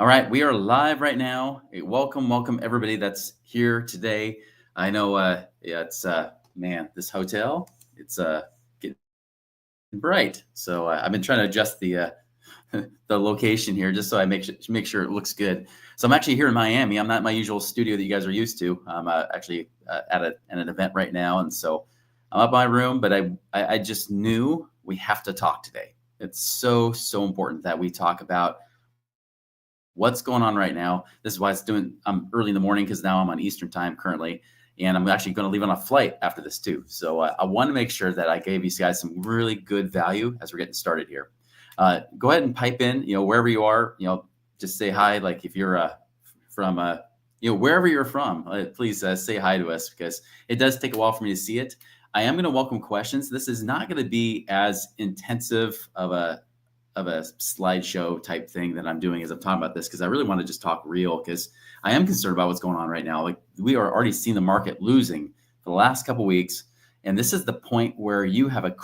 All right, we are live right now. Hey, welcome everybody that's here today. I know, yeah, it's man, this hotel, it's getting bright. So I've been trying to adjust the the location here just so I make sure it looks good. So I'm actually here in Miami. I'm not in my usual studio that you guys are used to. I'm actually at an event right now, and so I'm up in my room. But I just knew we have to talk today. It's so important that we talk about what's going on right now. This is why I'm early in the morning because now I'm on Eastern time currently. And I'm actually going to leave on a flight after this too. So I want to make sure that I gave you guys some really good value as we're getting started here. Go ahead and pipe in, wherever you are, just say hi. Like if you're from, wherever you're from, please say hi to us because it does take a while for me to see it. I am going to welcome questions. This is not going to be as intensive of a slideshow type thing that I'm doing as I'm talking about this because I really want to just talk real because I am concerned about what's going on right now. Like we are already seeing the market losing for the last couple of weeks, and this is the point where you have a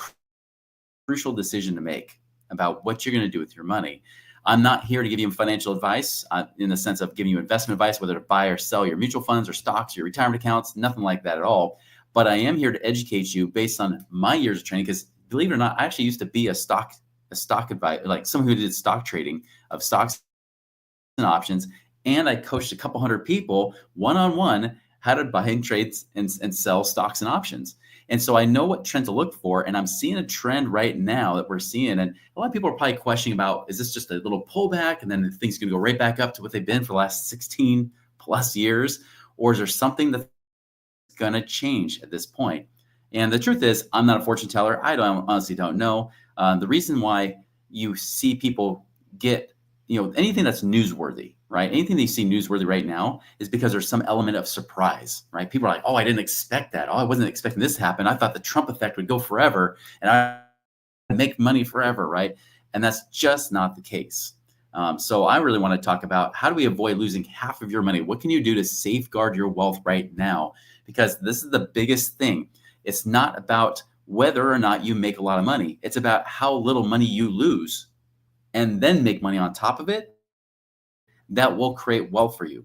crucial decision to make about what you're going to do with your money. I'm not here to give you financial advice in the sense of giving you investment advice, whether to buy or sell your mutual funds or stocks, your retirement accounts, nothing like that at all. But I am here to educate you based on my years of training because believe it or not, I actually used to be a stock advisor, like someone who did stock trading of stocks and options. And I coached a couple hundred people one-on-one how to buy and trade and sell stocks and options. And so I know what trend to look for. And I'm seeing a trend right now that we're seeing. And a lot of people are probably questioning about, is this just a little pullback and then things going to go right back up to what they've been for the last 16 plus years? Or is there something that's going to change at this point? And the truth is, I'm not a fortune teller. I honestly don't know. The reason why you see people get, anything that's newsworthy, right? Anything that you see newsworthy right now is because there's some element of surprise, right? People are like, oh, I didn't expect that. Oh, I wasn't expecting this to happen. I thought the Trump effect would go forever and I'd make money forever, right? And that's just not the case. So I really want to talk about how do we avoid losing half of your money? What can you do to safeguard your wealth right now? Because this is the biggest thing. It's not about whether or not you make a lot of money. It's about how little money you lose and then make money on top of it. That will create wealth for you.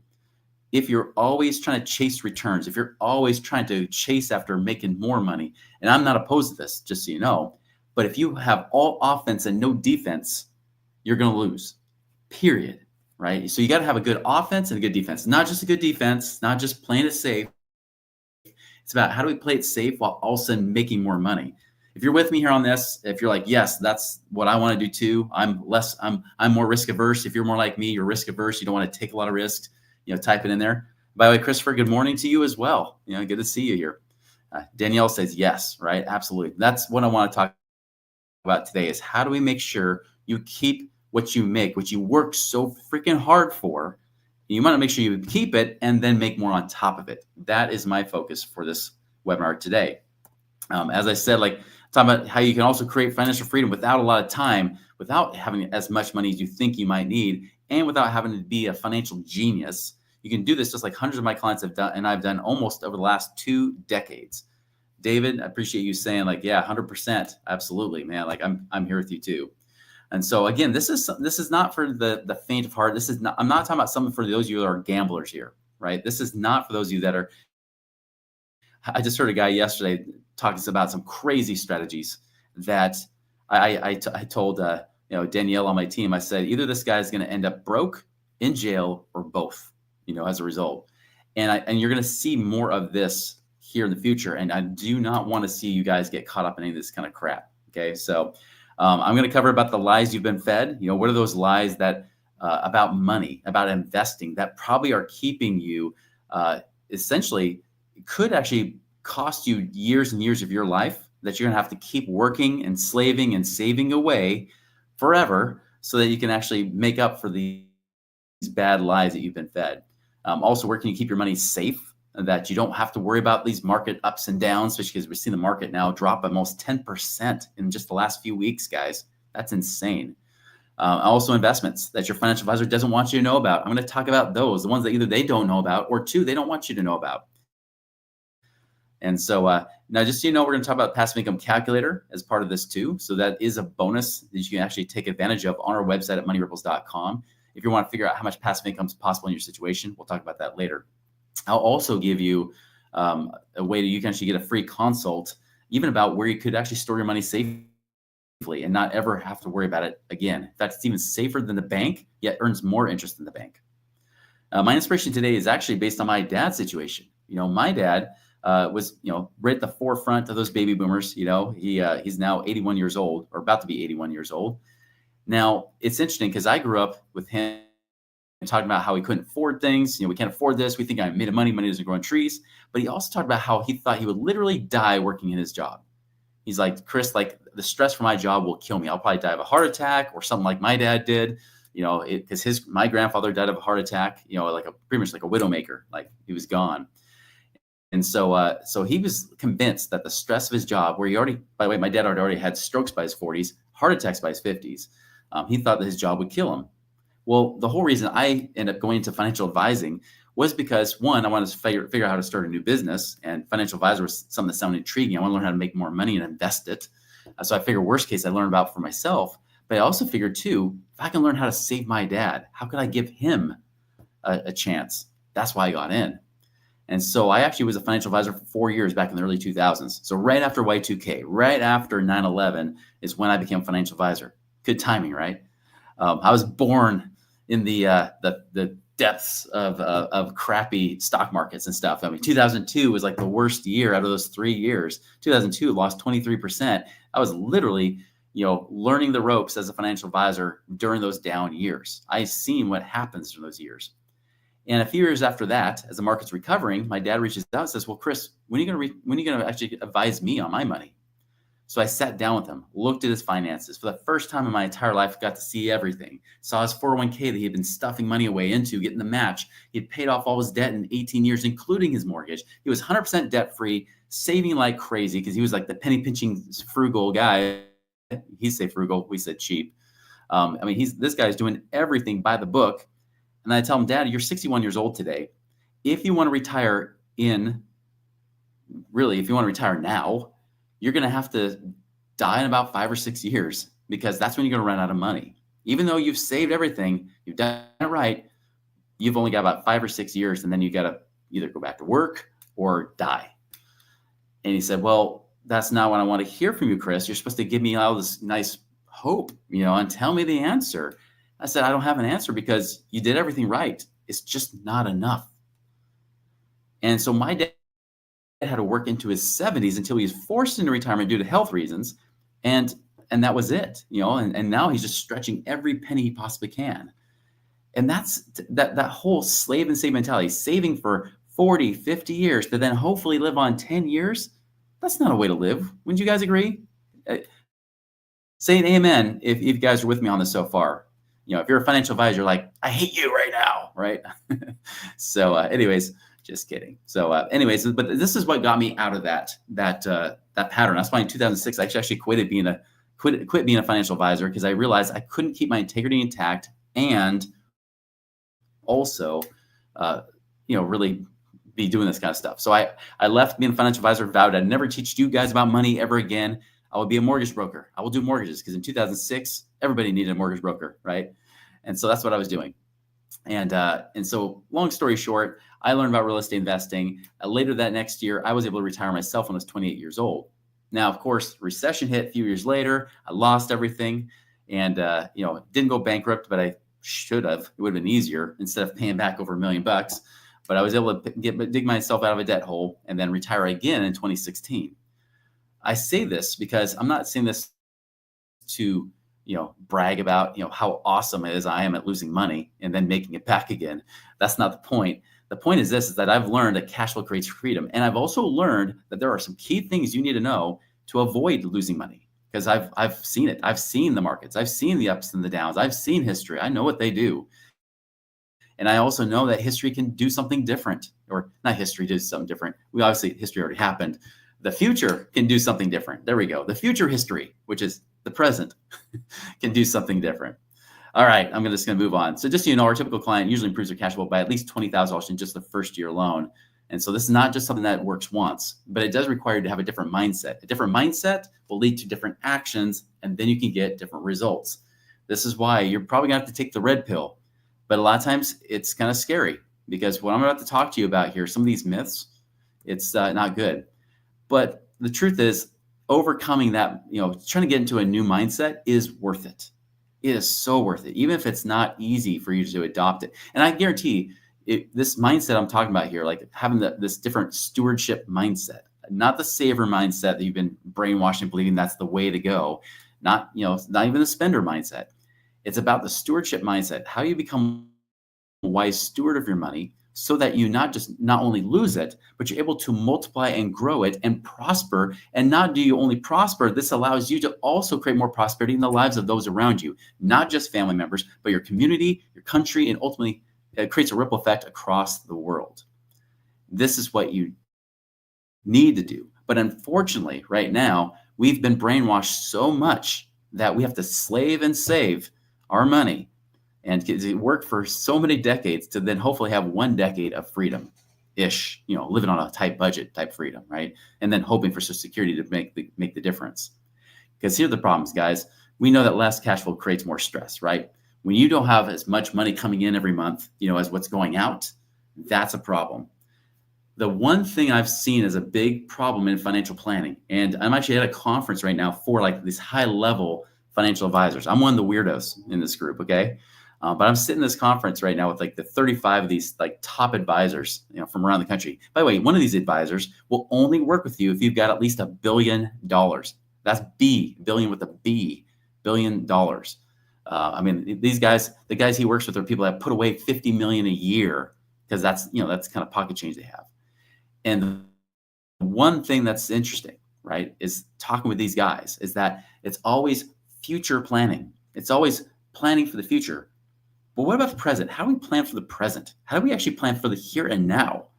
If you're always trying to chase returns, if you're always trying to chase after making more money, and I'm not opposed to this, just so you know, but if you have all offense and no defense, you're going to lose, period, right? So you got to have a good offense and a good defense, not just a good defense, not just playing it safe. It's about how do we play it safe while also making more money. If you're with me here on this, if you're like, yes, that's what I want to do too. I'm more risk averse. If you're more like me, you're risk averse. You don't want to take a lot of risks, type it in there. By the way, Christopher, good morning to you as well. Good to see you here. Danielle says yes, right? Absolutely. That's what I want to talk about today is how do we make sure you keep what you make, what you work so freaking hard for. You want to make sure you keep it and then make more on top of it. That is my focus for this webinar today. As I said, like talking about how you can also create financial freedom without a lot of time, without having as much money as you think you might need, and without having to be a financial genius. You can do this just like hundreds of my clients have done, and I've done almost over the last 2 decades. David, I appreciate you saying like, yeah, 100%. Absolutely, man. Like I'm here with you too. And so again, this is not for the faint of heart. I'm not talking about something for those of you that are gamblers here, right? This is not for those of you that are. I just heard a guy yesterday talking about some crazy strategies that I told Danielle on my team. I said either this guy's going to end up broke, in jail, or both. As a result, and you're going to see more of this here in the future. And I do not want to see you guys get caught up in any of this kind of crap. Okay, so. I'm going to cover about the lies you've been fed. What are those lies that about money, about investing that probably are keeping you essentially could actually cost you years and years of your life that you're going to have to keep working and slaving and saving away forever so that you can actually make up for these bad lies that you've been fed. Also, where can you keep your money safe? That you don't have to worry about these market ups and downs, especially because we're seeing the market now drop by almost 10% in just the last few weeks, guys. That's insane. Also investments that your financial advisor doesn't want you to know about. I'm going to talk about those, the ones that either they don't know about or two, they don't want you to know about. And so now just so you know, we're going to talk about passive income calculator as part of this too. So that is a bonus that you can actually take advantage of on our website at moneyripples.com. if you want to figure out how much passive income is possible in your situation. We'll talk about that later. I'll also give you a way that you can actually get a free consult, even about where you could actually store your money safely and not ever have to worry about it again. In fact, it's even safer than the bank, yet earns more interest than the bank. My inspiration today is actually based on my dad's situation. My dad was, right at the forefront of those baby boomers. He's now 81 years old, or about to be 81 years old. Now, it's interesting because I grew up with him talking about how he couldn't afford things. We can't afford this. We think I made money. Money doesn't grow on trees. But he also talked about how he thought he would literally die working in his job. He's like, Chris, like the stress for my job will kill me. I'll probably die of a heart attack or something like my dad did. Because my grandfather died of a heart attack. Pretty much like a widowmaker. Like he was gone. And so he was convinced that the stress of his job, where by the way, my dad already had strokes by his 40s, heart attacks by his 50s. He thought that his job would kill him. Well, the whole reason I ended up going into financial advising was because, one, I wanted to figure out how to start a new business, and financial advisor was something that sounded intriguing. I want to learn how to make more money and invest it. So I figured worst case I learned about for myself, but I also figured too, if I can learn how to save my dad, how could I give him a chance? That's why I got in. And so I actually was a financial advisor for 4 years back in the early 2000s. So right after Y2K, right after 9/11 is when I became a financial advisor. Good timing, right? I was born in the depths of crappy stock markets and stuff. I mean, 2002 was like the worst year out of those 3 years. 2002 lost 23%. I was literally, learning the ropes as a financial advisor during those down years. I've seen what happens during those years. And a few years after that, as the market's recovering, my dad reaches out and says, well, Chris, when are you going to actually advise me on my money? So I sat down with him, looked at his finances. For the first time in my entire life, got to see everything. Saw his 401k that he had been stuffing money away into, getting the match. He had paid off all his debt in 18 years, including his mortgage. He was 100% debt-free, saving like crazy because he was like the penny-pinching frugal guy. He said frugal, we said cheap. This guy's doing everything by the book. And I tell him, Dad, you're 61 years old today. If you want to retire if you want to retire now, you're going to have to die in about 5 or 6 years because that's when you're going to run out of money. Even though you've saved everything, you've done it right, you've only got about 5 or 6 years, and then you got to either go back to work or die. And he said, well, that's not what I want to hear from you, Chris. You're supposed to give me all this nice hope, and tell me the answer. I said, I don't have an answer because you did everything right. It's just not enough. And so my dad had to work into his 70s until he was forced into retirement due to health reasons. And that was it, and now he's just stretching every penny he possibly can. And that's that whole slave and save mentality, saving for 40, 50 years to then hopefully live on 10 years. That's not a way to live. Wouldn't you guys agree? Say an amen if you guys are with me on this so far. If you're a financial advisor, you're like, I hate you right now, right? So anyways, just kidding. So but this is what got me out of that pattern. That's why in 2006, I actually quit being a financial advisor because I realized I couldn't keep my integrity intact and also, really be doing this kind of stuff. So I left being a financial advisor, vowed I'd never teach you guys about money ever again. I will be a mortgage broker. I will do mortgages because in 2006, everybody needed a mortgage broker, right? And so that's what I was doing. And so long story short, I learned about real estate investing. Later that next year, I was able to retire myself when I was 28 years old. Now, of course, recession hit a few years later. I lost everything and, didn't go bankrupt, but I should have. It would have been easier instead of paying back over $1 million. But I was able to dig myself out of a debt hole and then retire again in 2016. I say this because I'm not saying this to, brag about, how awesome it is I am at losing money and then making it back again. That's not the point. The point is this, is that I've learned that cash flow creates freedom. And I've also learned that there are some key things you need to know to avoid losing money because I've seen it. I've seen the markets. I've seen the ups and the downs. I've seen history. I know what they do. And I also know that history can do something different, or not history does something different. History already happened. The future can do something different. There we go. The future history, which is the present, can do something different. All right, I'm just going to move on. So just so you know, our typical client usually improves their cash flow by at least $20,000 in just the first year alone. And so this is not just something that works once, but it does require you to have a different mindset. A different mindset will lead to different actions, and then you can get different results. This is why you're probably going to have to take the red pill. But a lot of times it's kind of scary because what I'm about to talk to you about here, some of these myths, it's not good. But the truth is, overcoming that, trying to get into a new mindset is worth it. It is so worth it, even if it's not easy for you to adopt it. And I guarantee this mindset I'm talking about here, like having this different stewardship mindset, not the saver mindset that you've been brainwashed and believing that's the way to go, not even the spender mindset. It's about the stewardship mindset, how you become a wise steward of your money so that you not only lose it, but you're able to multiply and grow it and prosper. And not do you only prosper, this allows you to also create more prosperity in the lives of those around you, not just family members, but your community, your country, and ultimately it creates a ripple effect across the world. This is what you need to do. But unfortunately, right now, we've been brainwashed so much that we have to slave and save our money and work for so many decades to then hopefully have 1 decade of freedom-ish, living on a tight budget type freedom, right? And then hoping for Social Security to make the difference. Because here are the problems, guys. We know that less cash flow creates more stress, right? When you don't have as much money coming in every month, as what's going out, that's a problem. The one thing I've seen as a big problem in financial planning, and I'm actually at a conference right now for like these high-level financial advisors. I'm one of the weirdos in this group, okay? But I'm sitting in this conference right now with like the 35 of these like top advisors, from around the country. By the way, one of these advisors will only work with you if you've got at least $1 billion. That's billion with a B, $1 billion. I mean, these guys, the guys he works with are people that put away 50 million a year because that's kind of pocket change they have. And one thing that's interesting, right, is talking with these guys is that it's always future planning. It's always planning for the future. But what about the present? How do we plan for the present? How do we actually plan for the here and now?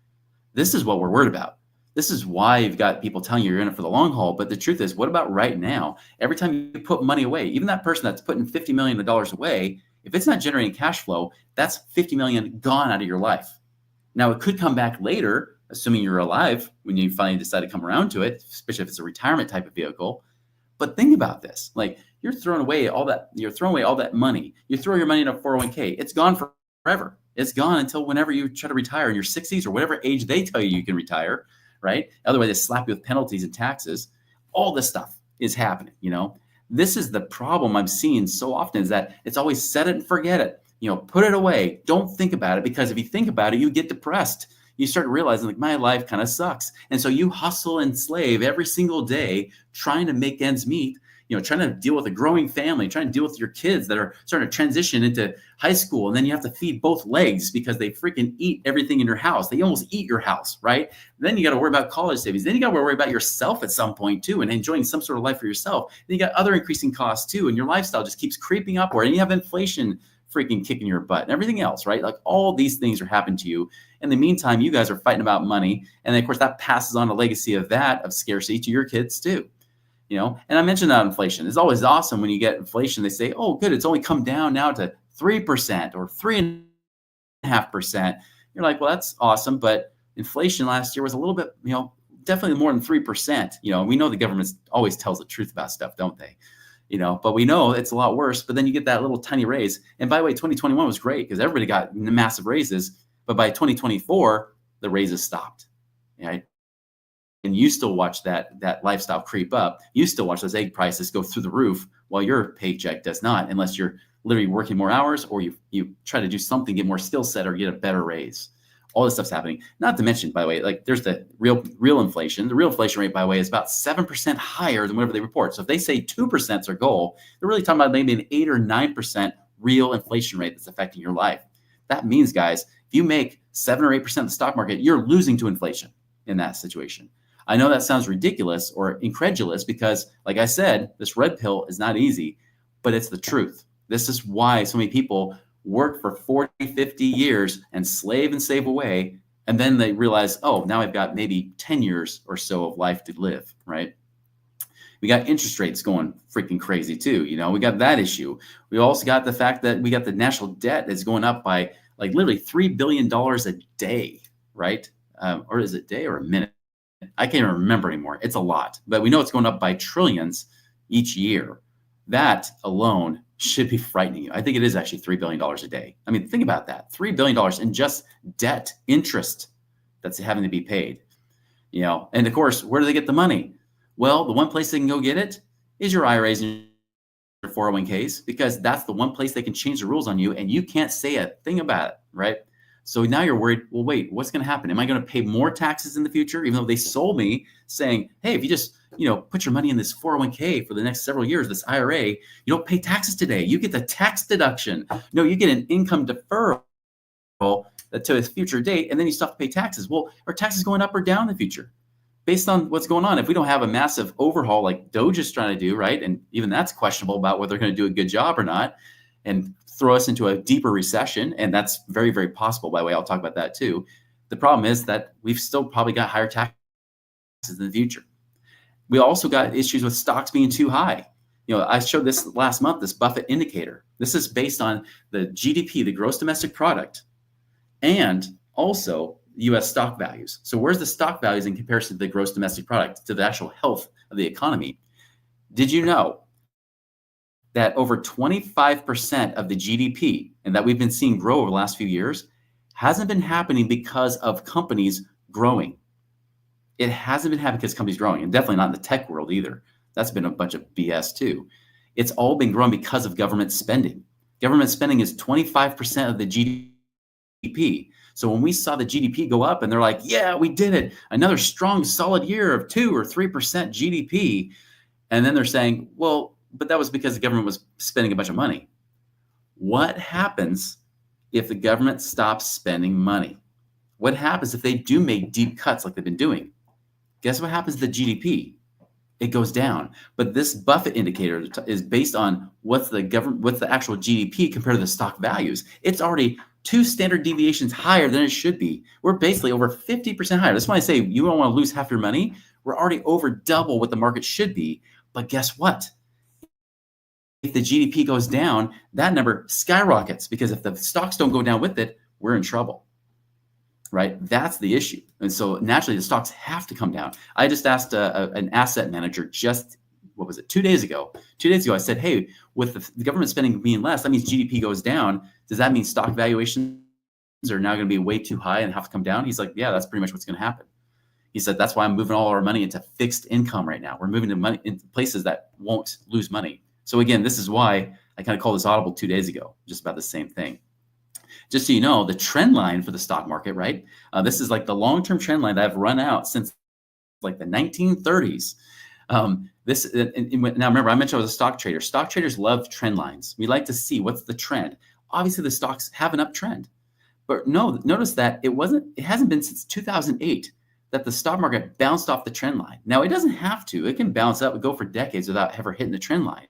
This is what we're worried about. This is why you've got people telling you you're in it for the long haul. But the truth is, what about right now? Every time you put money away, even that person that's putting $50 million away, if it's not generating cash flow, that's $50 million gone out of your life. Now, it could come back later, assuming you're alive when you finally decide to come around to it, especially if it's a retirement type of vehicle. But think about this. Like, you're throwing away all that money. You throw your money in a 401k. It's gone forever. It's gone until whenever you try to retire in your 60s or whatever age they tell you can retire, right? Otherwise, they slap you with penalties and taxes. All this stuff is happening, This is the problem I'm seeing so often is that it's always set it and forget it. Put it away. Don't think about it, because if you think about it, you get depressed. You start realizing like my life kind of sucks. And so you hustle and slave every single day trying to make ends meet, trying to deal with a growing family, trying to deal with your kids that are starting to transition into high school. And then you have to feed both legs because they freaking eat everything in your house. They almost eat your house, right? Then you got to worry about college savings. Then you got to worry about yourself at some point too, and enjoying some sort of life for yourself. Then you got other increasing costs too. And your lifestyle just keeps creeping upward, and you have inflation freaking kicking your butt and everything else, right? Like all these things are happening to you. In the meantime, you guys are fighting about money. And then, of course, that passes on a legacy of scarcity to your kids too. And I mentioned that inflation. It's always awesome when you get inflation. They say, oh, good, it's only come down now to 3% or 3.5%. You're like, well, that's awesome. But inflation last year was a little bit, definitely more than 3%. We know the government always tells the truth about stuff, don't they? But we know it's a lot worse. But then you get that little tiny raise. And by the way, 2021 was great because everybody got massive raises. But by 2024, the raises stopped, right? And you still watch that lifestyle creep up. You still watch those egg prices go through the roof while your paycheck does not, unless you're literally working more hours or you try to do something, get more skill set or get a better raise. All this stuff's happening. Not to mention, by the way, like there's the real inflation. The real inflation rate, by the way, is about 7% higher than whatever they report. So if they say 2% is their goal, they're really talking about maybe an 8 or 9% real inflation rate that's affecting your life. That means, guys, if you make 7 or 8% of the stock market, you're losing to inflation in that situation. I know that sounds ridiculous or incredulous because, like I said, this red pill is not easy, but it's the truth. This is why so many people work for 40, 50 years and save away. And then they realize, oh, now I've got maybe 10 years or so of life to live, right? We got interest rates going freaking crazy too. We got that issue. We also got the fact that we got the national debt that's going up by like literally $3 billion a day, right? Or is it a day or a minute? I can't even remember anymore. It's a lot, but we know it's going up by trillions each year. That alone should be frightening you. I think it is actually $3 billion a day. I mean, think about that. $3 billion in just debt interest that's having to be paid. And of course, where do they get the money? Well, the one place they can go get it is your IRAs and your 401ks, because that's the one place they can change the rules on you and you can't say a thing about it, right? So now you're worried, well, wait, what's going to happen? Am I going to pay more taxes in the future? Even though they sold me saying, hey, if you just, put your money in this 401k for the next several years, this IRA, you don't pay taxes today. You get the tax deduction. No, you get an income deferral to a future date, and then you still have to pay taxes. Well, are taxes going up or down in the future based on what's going on? If we don't have a massive overhaul like Doge is trying to do, right? And even that's questionable about whether they're going to do a good job or not, and throw us into a deeper recession. And that's very, very possible. By the way, I'll talk about that too. The problem is that we've still probably got higher taxes in the future. We also got issues with stocks being too high. I showed this last month, this Buffett indicator. This is based on the GDP, the gross domestic product, and also U.S. stock values. So where's the stock values in comparison to the gross domestic product, to the actual health of the economy? Did you know that over 25% of the GDP, and that we've been seeing grow over the last few years, hasn't been happening because of companies growing? It hasn't been happening because companies growing, and definitely not in the tech world either. That's been a bunch of BS too. It's all been growing because of government spending. Government spending is 25% of the GDP. So when we saw the GDP go up and they're like, yeah, we did it, another strong, solid year of 2 or 3% GDP. And then they're saying, well, but that was because the government was spending a bunch of money. What happens if the government stops spending money? What happens if they do make deep cuts like they've been doing? Guess what happens to the GDP? It goes down. But this Buffett indicator is based on what's the actual GDP compared to the stock values. It's already 2 standard deviations higher than it should be. We're basically over 50% higher. That's why I say you don't want to lose half your money. We're already over double what the market should be. But guess what? If the GDP goes down, that number skyrockets, because if the stocks don't go down with it, we're in trouble. Right? That's the issue. And so naturally the stocks have to come down. I just asked an asset manager just, 2 days ago? 2 days ago, I said, hey, with the government spending being less, that means GDP goes down. Does that mean stock valuations are now going to be way too high and have to come down? He's like, yeah, that's pretty much what's going to happen. He said, that's why I'm moving all our money into fixed income right now. We're moving to money into places that won't lose money. So again, this is why I kind of called this audible 2 days ago, just about the same thing. Just so you know, the trend line for the stock market, right? This is like the long-term trend line that I've run out since like the 1930s. Now remember, I mentioned I was a stock trader. Stock traders love trend lines. We like to see what's the trend. Obviously, the stocks have an uptrend, but no, notice that it hasn't been since 2008 that the stock market bounced off the trend line. Now, it doesn't have to. It can bounce up and go for decades without ever hitting the trend line.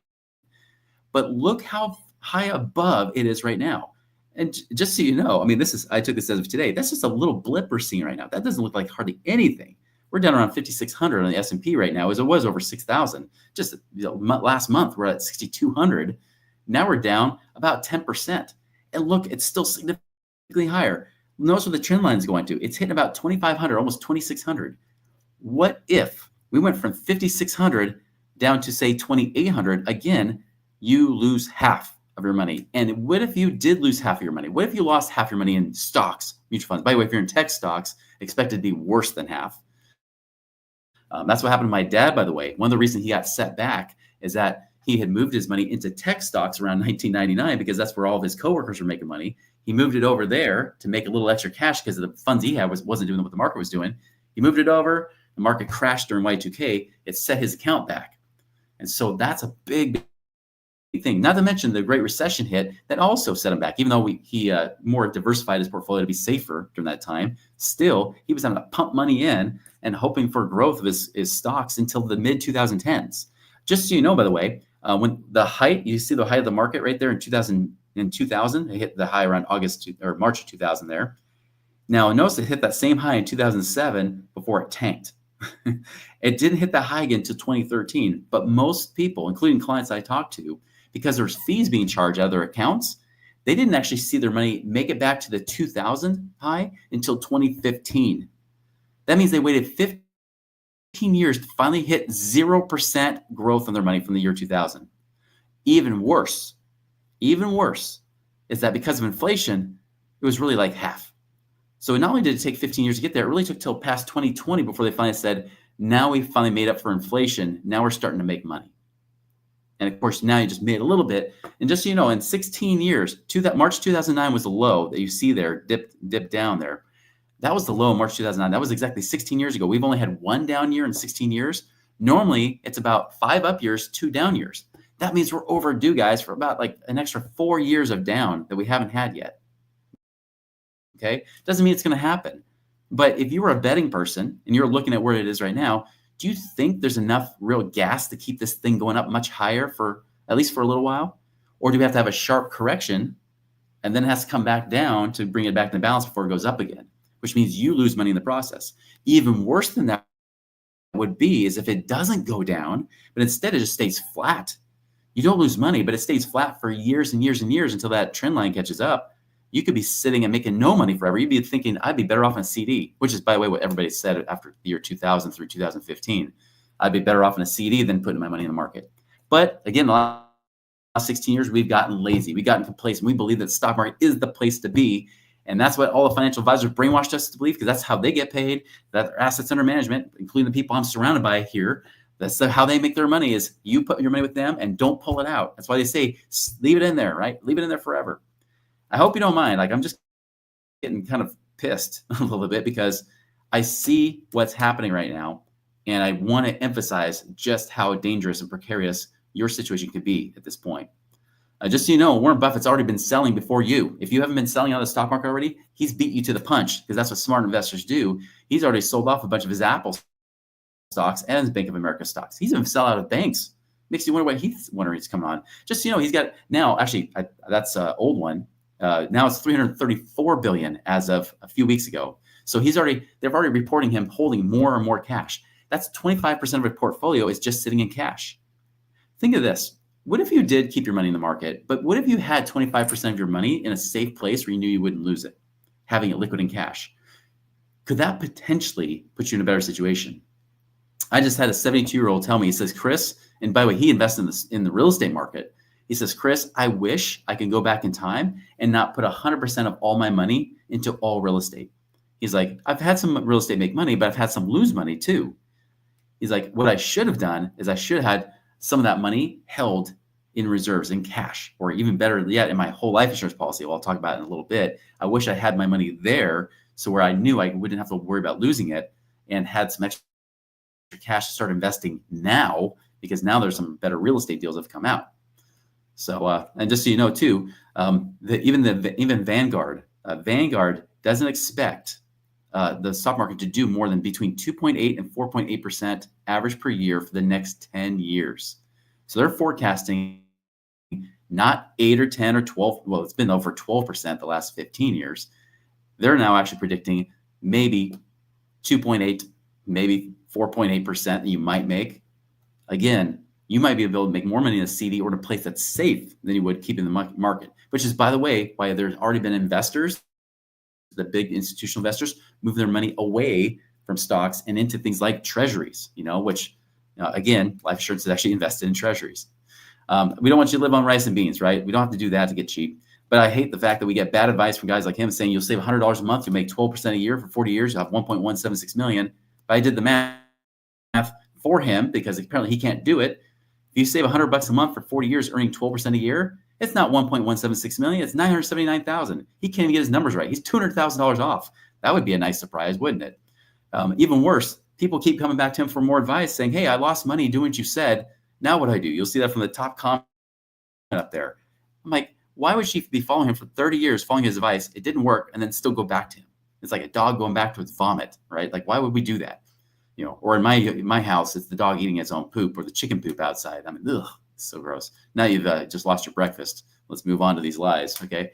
But look how high above it is right now. And just so you know, I mean, I took this as of today. That's just a little blip we're seeing right now. That doesn't look like hardly anything. We're down around 5,600 on the S&P right now, as it was over 6,000. Just last month, we're at 6,200. Now we're down about 10%. And look, it's still significantly higher. Notice where the trend line is going to. It's hitting about 2,500, almost 2,600. What if we went from 5,600 down to, say, 2,800? Again, you lose half of your money. And what if you did lose half of your money? What if you lost half your money in stocks, mutual funds? By the way, if you're in tech stocks, expect it to be worse than half. That's what happened to my dad, by the way. One of the reasons he got set back is that he had moved his money into tech stocks around 1999 because that's where all of his coworkers were making money. He moved it over there to make a little extra cash because the funds he had wasn't doing what the market was doing. He moved it over. The market crashed during Y2K. It set his account back. And so that's a big thing. Not to mention the Great Recession hit that also set him back. Even though he more diversified his portfolio to be safer during that time, still he was having to pump money in and hoping for growth of his stocks until the mid 2010s. Just so you know, by the way, when you see the height of the market right there in 2000, it hit the high around March of 2000 there. Now notice it hit that same high in 2007 before it tanked. It didn't hit that high again until 2013. But most people, including clients I talked to, because there's fees being charged out of their accounts, they didn't actually see their money make it back to the 2000 high until 2015. That means they waited 15 years to finally hit 0% growth on their money from the year 2000. Even worse, even worse is that because of inflation, it was really like half. So not only did it take 15 years to get there, it really took till past 2020 before they finally said, now we finally made up for inflation. Now we're starting to make money. And of course, now you just made a little bit. And just so you know, in 16 years, March 2009 was the low that you see there, dip down there. That was the low in March 2009. That was exactly 16 years ago. We've only had one down year in 16 years. Normally, it's about 5 up years, 2 down years. That means we're overdue, guys, for about like an extra 4 years of down that we haven't had yet. Okay? Doesn't mean it's going to happen. But if you were a betting person and you're looking at where it is right now, do you think there's enough real gas to keep this thing going up much higher for at least for a little while? Or do we have to have a sharp correction and then it has to come back down to bring it back to balance before it goes up again, which means you lose money in the process. Even worse than that would be is if it doesn't go down, but instead it just stays flat. You don't lose money, but it stays flat for years and years and years until that trend line catches up. You could be sitting and making no money forever. You'd be thinking, I'd be better off in a CD, which is, by the way, what everybody said after the year 2000 through 2015. I'd be better off in a CD than putting my money in the market. But again, the last 16 years, we've gotten lazy. We've gotten complacent. We believe that the stock market is the place to be. And that's what all the financial advisors brainwashed us to believe, because that's how they get paid, that their assets under management, including the people I'm surrounded by here, that's how they make their money is you put your money with them and don't pull it out. That's why they say, leave it in there, right? Leave it in there forever. I hope you don't mind. Like, I'm just getting kind of pissed a little bit because I see what's happening right now. And I want to emphasize just how dangerous and precarious your situation could be at this point. Just so you know, Warren Buffett's already been selling before you. If you haven't been selling out of the stock market already, he's beat you to the punch, because that's what smart investors do. He's already sold off a bunch of his Apple stocks and his Bank of America stocks. He's even sell out of banks. Makes you wonder what he's coming on. Just so you know, he's got now, actually, that's an old one. Now it's 334 billion as of a few weeks ago. So they're already reporting him holding more and more cash. That's 25% of his portfolio is just sitting in cash. Think of this. What if you did keep your money in the market, but what if you had 25% of your money in a safe place where you knew you wouldn't lose it, having it liquid in cash? Could that potentially put you in a better situation? I just had a 72-year-old tell me, he says, Chris, and by the way, he invested in the real estate market. He says, Chris, I wish I could go back in time and not put 100% of all my money into all real estate. He's like, I've had some real estate make money, but I've had some lose money too. He's like, what I should have done is I should have had some of that money held in reserves in cash, or even better yet, in my whole life insurance policy. Well, I'll talk about it in a little bit. I wish I had my money there, so where I knew I wouldn't have to worry about losing it, and had some extra cash to start investing now, because now there's some better real estate deals that have come out. So, and just so you know too, even Vanguard doesn't expect the stock market to do more than between 2.8 and 4.8% average per year for the next 10 years. So they're forecasting not 8 or 10 or 12. Well, it's been over 12% the last 15 years. They're now actually predicting maybe 2.8, maybe 4.8% that you might make. Again, you might be able to make more money in a CD or in a place that's safe than you would keep in the market, which is, by the way, why there's already been investors, the big institutional investors, move their money away from stocks and into things like treasuries, which, again, life insurance is actually invested in treasuries. We don't want you to live on rice and beans, right? We don't have to do that to get cheap. But I hate the fact that we get bad advice from guys like him saying you'll save $100 a month, you'll make 12% a year for 40 years, you'll have 1.176 million. But I did the math for him because apparently he can't do it. If you save $100 a month for 40 years, earning 12% a year, it's not 1.176 million. It's 979,000. He can't even get his numbers right. He's $200,000 off. That would be a nice surprise, wouldn't it? Even worse, people keep coming back to him for more advice, saying, "Hey, I lost money doing what you said. Now what do I do?" You'll see that from the top comment up there. I'm like, why would she be following him for 30 years, following his advice? It didn't work, and then still go back to him. It's like a dog going back to its vomit, right? Like, why would we do that? Or in my house, it's the dog eating its own poop, or the chicken poop outside. I mean, ugh, it's so gross. Now you've just lost your breakfast. Let's move on to these lies, okay?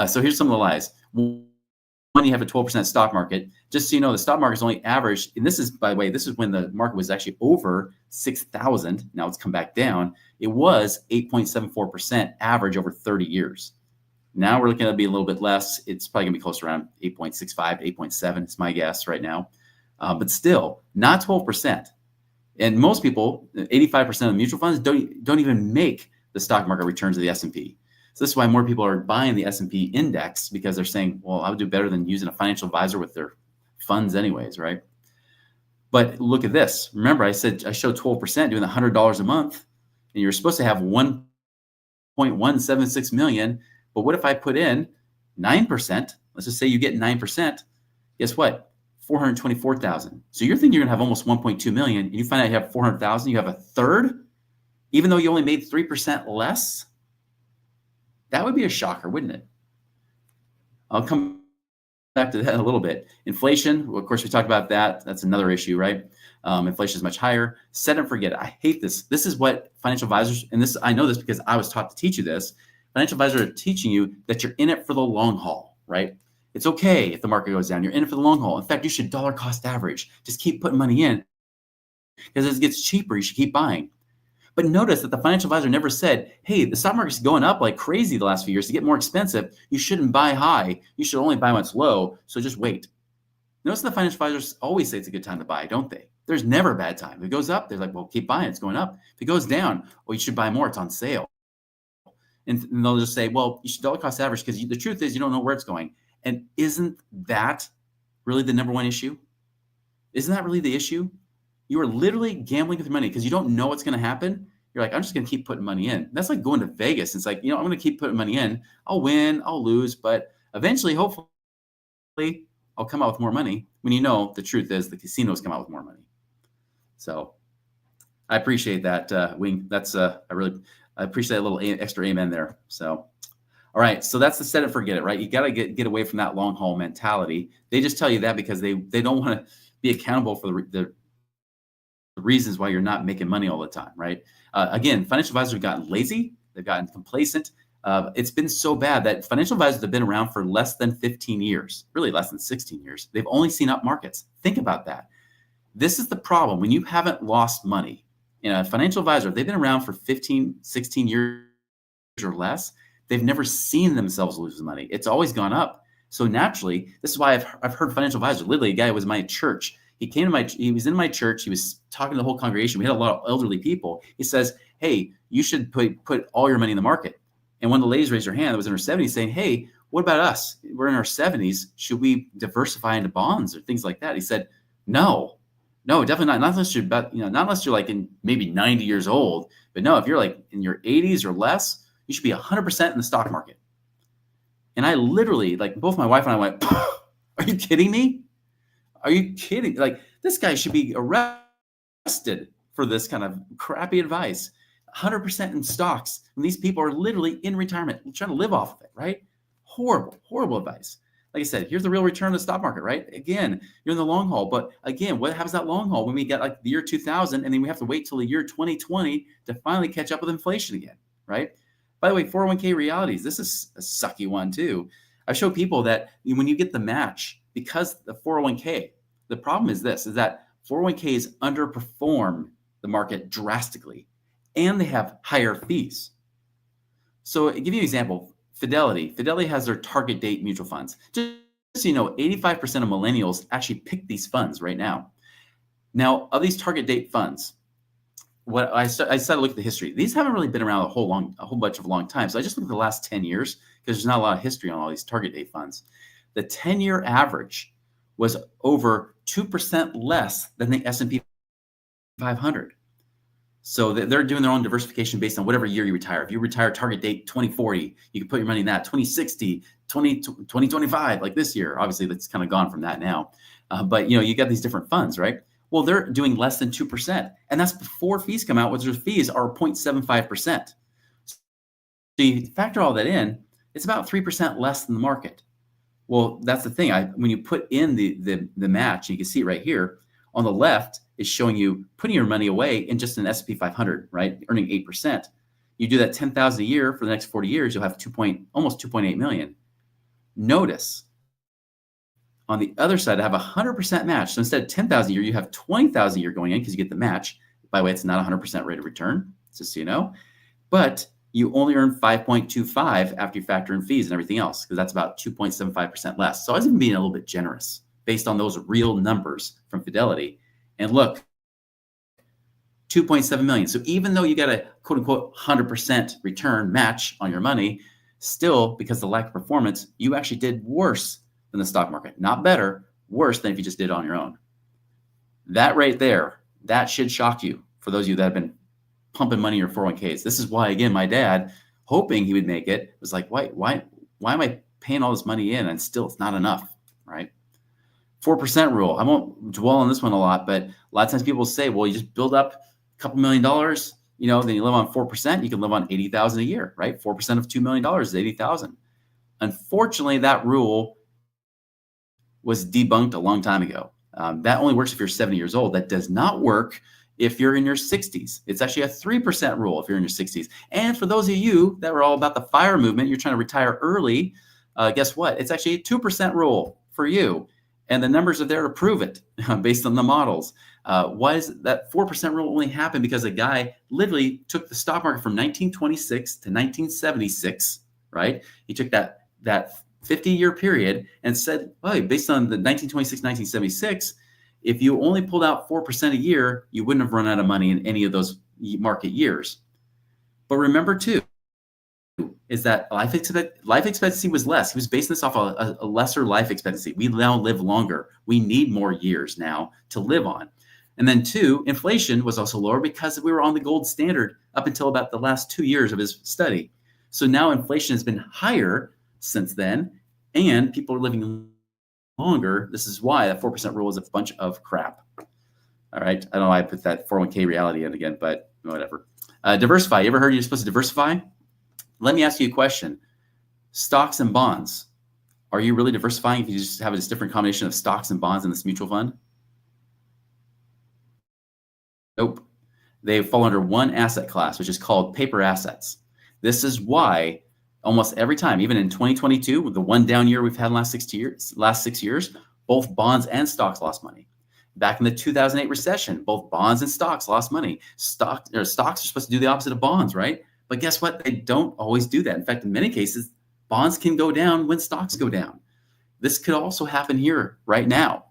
So here's some of the lies. When you have a 12% stock market, just so you know, the stock market is only average, and this is, by the way, this is when the market was actually over 6,000. Now it's come back down. It was 8.74% average over 30 years. Now we're looking at it be a little bit less. It's probably going to be close to around 8.65, 8.7. It's my guess right now. But still, not 12%. And most people, 85% of mutual funds don't even make the stock market returns of the S&P. So this is why more people are buying the S&P index, because they're saying, well, I would do better than using a financial advisor with their funds anyways, right? But look at this. Remember, I said I showed 12% doing $100 a month, and you're supposed to have 1.176 million. But what if I put in 9%? Let's just say you get 9%. Guess what? 424,000. So you're thinking you're going to have almost 1.2 million, and you find out you have 400,000. You have a third, even though you only made 3% less. That would be a shocker, wouldn't it? I'll come back to that in a little bit. Inflation, well, of course, we talked about that. That's another issue, right? Inflation is much higher. Set and forget it. I hate this. This is what financial advisors, and this I know this because I was taught to teach you this. Financial advisors are teaching you that you're in it for the long haul, right? It's okay if the market goes down. You're in it for the long haul. In fact, you should dollar cost average. Just keep putting money in, because as it gets cheaper, you should keep buying. But notice that the financial advisor never said, hey, the stock market's going up like crazy the last few years. To get more expensive, you shouldn't buy high. You should only buy when it's low. So just wait. Notice the financial advisors always say it's a good time to buy, don't they? There's never a bad time. If it goes up, they're like, well, keep buying. It's going up. If it goes down, well, you should buy more. It's on sale. And they'll just say, well, you should dollar cost average, because the truth is you don't know where it's going. And isn't that really the number one issue? Isn't that really the issue? You are literally gambling with your money because you don't know what's going to happen. You're like, I'm just going to keep putting money in. That's like going to Vegas. It's like, I'm going to keep putting money in. I'll win, I'll lose, but eventually, hopefully, I'll come out with more money, when you know the truth is the casinos come out with more money. So I appreciate that, Wing. That's I appreciate that little extra amen there. So, all right. So that's the set it, forget it, right? You got to get away from that long haul mentality. They just tell you that because they don't want to be accountable for the reasons why you're not making money all the time, right? Again, financial advisors have gotten lazy. They've gotten complacent. It's been so bad that financial advisors have been around for less than 15 years, really less than 16 years. They've only seen up markets. Think about that. This is the problem. When you haven't lost money, a financial advisor, if they've been around for 15, 16 years or less, they've never seen themselves lose money. It's always gone up. So naturally, this is why I've heard financial advisors, literally a guy who was in my church. He was in my church. He was talking to the whole congregation. We had a lot of elderly people. He says, hey, you should put all your money in the market. And one of the ladies raised her hand that was in her 70s saying, hey, what about us? We're in our 70s. Should we diversify into bonds or things like that? He said, no, definitely not. Not unless you're like in maybe 90 years old. But no, if you're like in your 80s or less, you should be 100% in the stock market. And I literally, like, both my wife and I went, are you kidding me? Are you kidding? Like, this guy should be arrested for this kind of crappy advice. 100% in stocks. And these people are literally in retirement trying to live off of it, right? Horrible advice. Like I said, here's the real return of the stock market, right? Again, you're in the long haul. But again, what happens that long haul when we get like the year 2000 and then we have to wait till the year 2020 to finally catch up with inflation again, right? By the way, 401k realities, this is a sucky one too. I show people that when you get the match, because the 401k, the problem is this, is that 401ks underperform the market drastically, and they have higher fees. So I'll give you an example. Fidelity has their target date mutual funds. Just so you know, 85% of millennials actually pick these funds right now. Now, of these target date funds, what I started to look at the history. These haven't really been around a whole bunch of long time. So I just looked at the last 10 years because there's not a lot of history on all these target date funds. The 10-year average was over 2% less than the S&P 500. So they're doing their own diversification based on whatever year you retire. If you retire target date 2040, you can put your money in that. 2060, 2025, like this year. Obviously, that's kind of gone from that now. But you got these different funds, right? Well, they're doing less than 2%. And that's before fees come out, which their fees are 0.75%. So you factor all that in, it's about 3% less than the market. Well, that's the thing. When you put in the match, you can see it right here. On the left is showing you putting your money away in just an S&P 500, right? Earning 8%. You do that 10,000 a year for the next 40 years, you'll have almost 2.8 million. Notice on the other side, I have 100% match. So instead of 10,000 a year, you have 20,000 a year going in because you get the match. By the way, it's not 100% rate of return, just so you know. But you only earn 5.25 after you factor in fees and everything else, because that's about 2.75% less. So I was even being a little bit generous based on those real numbers from Fidelity. And look, 2.7 million. So even though you got a quote unquote 100% return match on your money, Still, because of the lack of performance, you actually did worse than the stock market. Not better, worse than if you just did it on your own. That right there, that should shock you for those of you that have been pumping money in your 401ks. This is why, again, my dad, hoping he would make it, was like, why am I paying all this money in and still it's not enough, right? 4% rule. I won't dwell on this one a lot, but a lot of times people say, well, you just build up a couple $1 million, then you live on 4%, you can live on 80,000 a year, right? 4% of $2 million is 80,000. Unfortunately, that rule was debunked a long time ago. That only works if you're 70 years old. That does not work if you're in your 60s. It's actually a 3% rule if you're in your 60s. And for those of you that were all about the FIRE movement, you're trying to retire early, guess what? It's actually a 2% rule for you. And the numbers are there to prove it based on the models. Why is that 4% rule only happened? Because a guy literally took the stock market from 1926 to 1976, right? He took that 50-year period and said, well, based on the 1926, 1976, if you only pulled out 4% a year, you wouldn't have run out of money in any of those market years. But remember too, is that life expectancy was less. He was basing this off a lesser life expectancy. We now live longer. We need more years now to live on. And then two, inflation was also lower because we were on the gold standard up until about the last 2 years of his study. So now inflation has been higher since then, and people are living longer. This is why that 4% rule is a bunch of crap. All right. I don't know why I put that 401k reality in again, but whatever. Diversify. You ever heard you're supposed to diversify? Let me ask you a question. Stocks and bonds. Are you really diversifying if you just have a different combination of stocks and bonds in this mutual fund? Nope. They fall under one asset class, which is called paper assets. This is why almost every time, even in 2022, with the one down year we've had in the last 6 years, both bonds and stocks lost money. Back in the 2008 recession, both bonds and stocks lost money. Stocks are supposed to do the opposite of bonds, right? But guess what? They don't always do that. In fact, in many cases, bonds can go down when stocks go down. This could also happen here right now.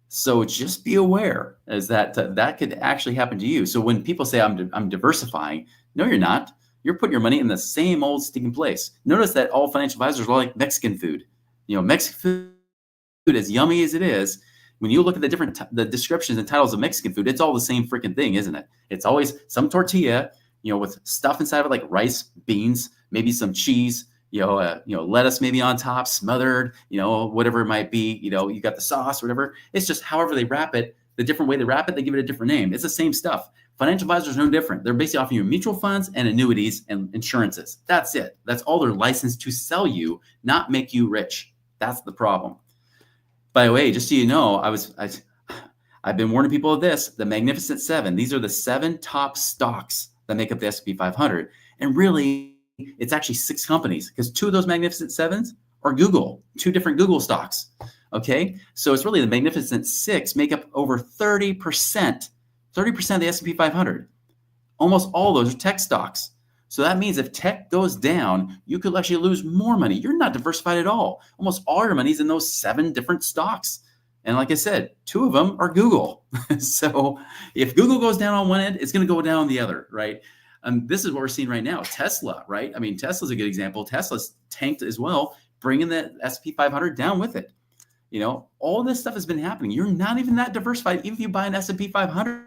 So just be aware as that could actually happen to you. So when people say I'm diversifying, no, you're not. You're putting your money in the same old stinking place. Notice that all financial advisors are like Mexican food. Mexican food, as yummy as it is, when you look at the descriptions and titles of Mexican food, it's all the same freaking thing, isn't it? It's always some tortilla, with stuff inside of it like rice, beans, maybe some cheese, lettuce maybe on top, smothered, whatever it might be. You got the sauce, whatever. It's just however they wrap it, the different way they wrap it, they give it a different name. It's the same stuff. Financial advisors are no different. They're basically offering you mutual funds and annuities and insurances. That's it. That's all they're licensed to sell you, not make you rich. That's the problem. By the way, just so you know, I've been warning people of this, the Magnificent Seven. These are the 7 top stocks that make up the S&P 500. And really, it's actually 6 companies because 2 of those Magnificent Sevens are Google, 2 different Google stocks. Okay, so it's really the Magnificent 6 make up over 30% of the S&P 500. Almost all of those are tech stocks. So that means if tech goes down, you could actually lose more money. You're not diversified at all. Almost all your money's in those 7 different stocks. And like I said, 2 of them are Google. So if Google goes down on one end, it's going to go down on the other, right? This is what we're seeing right now. Tesla, right? I mean, Tesla's a good example. Tesla's tanked as well, bringing the S&P 500 down with it. All this stuff has been happening. You're not even that diversified. Even if you buy an S&P 500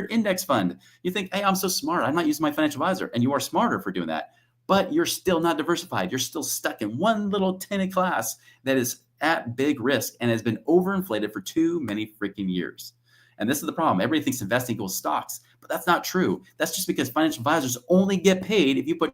index fund, you think, hey, I'm so smart. I'm not using my financial advisor. And you are smarter for doing that. But you're still not diversified. You're still stuck in one little tiny class that is at big risk and has been overinflated for too many freaking years. And this is the problem. Everybody thinks investing equals stocks, but that's not true. That's just because financial advisors only get paid if you put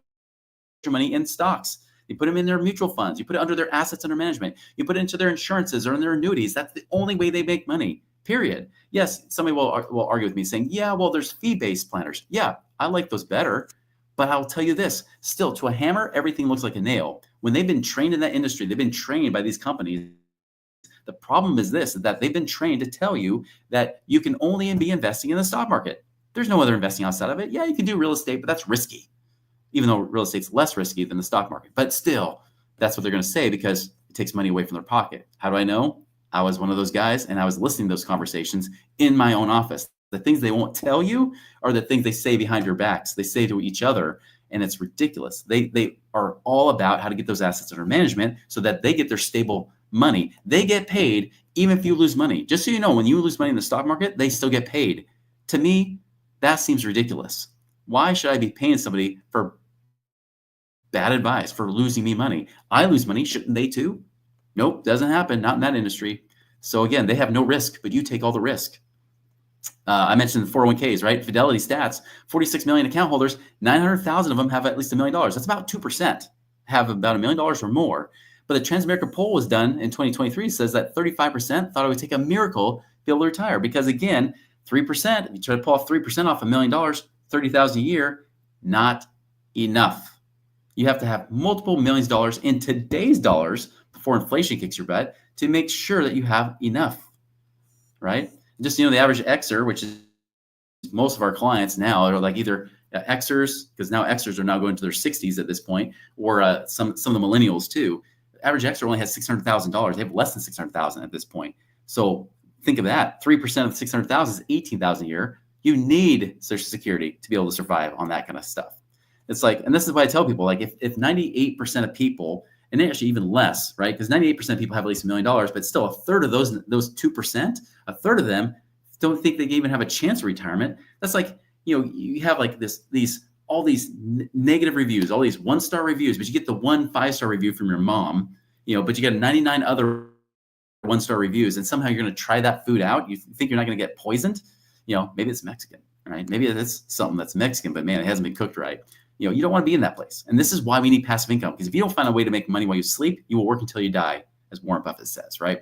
your money in stocks. You put them in their mutual funds. You put it under their assets under management. You put it into their insurances or in their annuities. That's the only way they make money, period. Yes, somebody will argue with me saying, yeah, well, there's fee-based planners. Yeah, I like those better. But I'll tell you this, still, to a hammer, everything looks like a nail. When they've been trained in that industry, they've been trained by these companies. The problem is this, is that they've been trained to tell you that you can only be investing in the stock market. There's no other investing outside of it. Yeah, you can do real estate, but that's risky, even though real estate's less risky than the stock market. But still, that's what they're going to say because it takes money away from their pocket. How do I know? I was one of those guys, and I was listening to those conversations in my own office. The things they won't tell you are the things they say behind your backs. They say to each other, and it's ridiculous. They are all about how to get those assets under management so that they get their stable money. They get paid even if you lose money. Just so you know, when you lose money in the stock market, they still get paid. To me, that seems ridiculous. Why should I be paying somebody for bad advice, for losing me money? I lose money, shouldn't they too? Nope, doesn't happen, not in that industry. So again, they have no risk, but you take all the risk. I mentioned the 401ks, right? Fidelity stats, 46 million account holders, 900,000 of them have at least $1 million. That's about 2%, have about $1 million or more. But the Transamerica poll was done in 2023, says that 35% thought it would take a miracle to be able to retire. Because again, 3%, if you try to pull off 3% off $1 million, 30,000 a year, not enough. You have to have multiple millions of dollars in today's dollars before inflation kicks your butt to make sure that you have enough, right? Just, the average Xer, which is most of our clients now, are like either Xers, because now Xers are now going to their 60s at this point, or some of the millennials too. The average Xer only has $600,000. They have less than $600,000 at this point. So think of that. 3% of 600,000 is $18,000 a year. You need Social Security to be able to survive on that kind of stuff. It's like, and this is why I tell people, like, if 98% of people, and actually even less, right? Because 98% of people have at least $1 million, but still a third of those 2%, a third of them don't think they even have a chance of retirement. That's like, you have like all these negative reviews, all these 1-star reviews, but you get the 1 5-star review from your mom, but you get 99 other 1-star reviews, and somehow you're going to try that food out. You think you're not going to get poisoned? Maybe it's Mexican, right? Maybe it's something that's Mexican, but man, it hasn't been cooked right. You don't want to be in that place. And this is why we need passive income, because if you don't find a way to make money while you sleep, you will work until you die, as Warren Buffett says, right?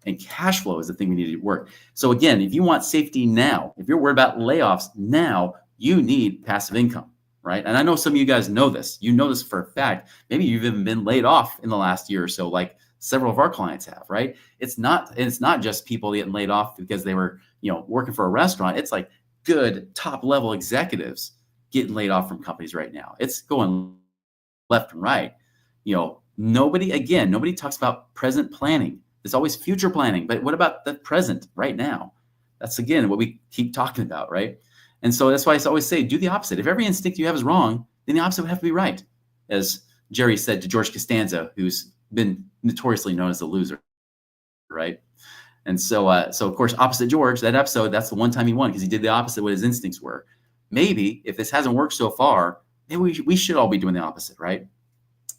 And cash flow is the thing we need to work. So again, if you want safety now, if you're worried about layoffs now, you need passive income, right? And I know some of you guys know this. You know this for a fact. Maybe you've even been laid off in the last year or so, like several of our clients have, right? It's not just people getting laid off because they were, working for a restaurant. It's like good top level executives getting laid off from companies right now. It's going left and right. Nobody talks about present planning. There's always future planning, but what about the present right now? That's again what we keep talking about, right? And so that's why I always say, do the opposite. If every instinct you have is wrong, then the opposite would have to be right. As Jerry said to George Costanza, who's been notoriously known as the loser, right? And so of course, opposite George, that episode, that's the one time he won because he did the opposite of what his instincts were. Maybe if this hasn't worked so far, maybe we should all be doing the opposite, right?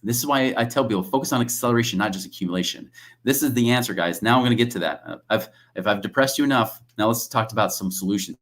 This is why I tell people, focus on acceleration, not just accumulation. This is the answer, guys. Now I'm going to get to that. If I've depressed you enough, now let's talk about some solutions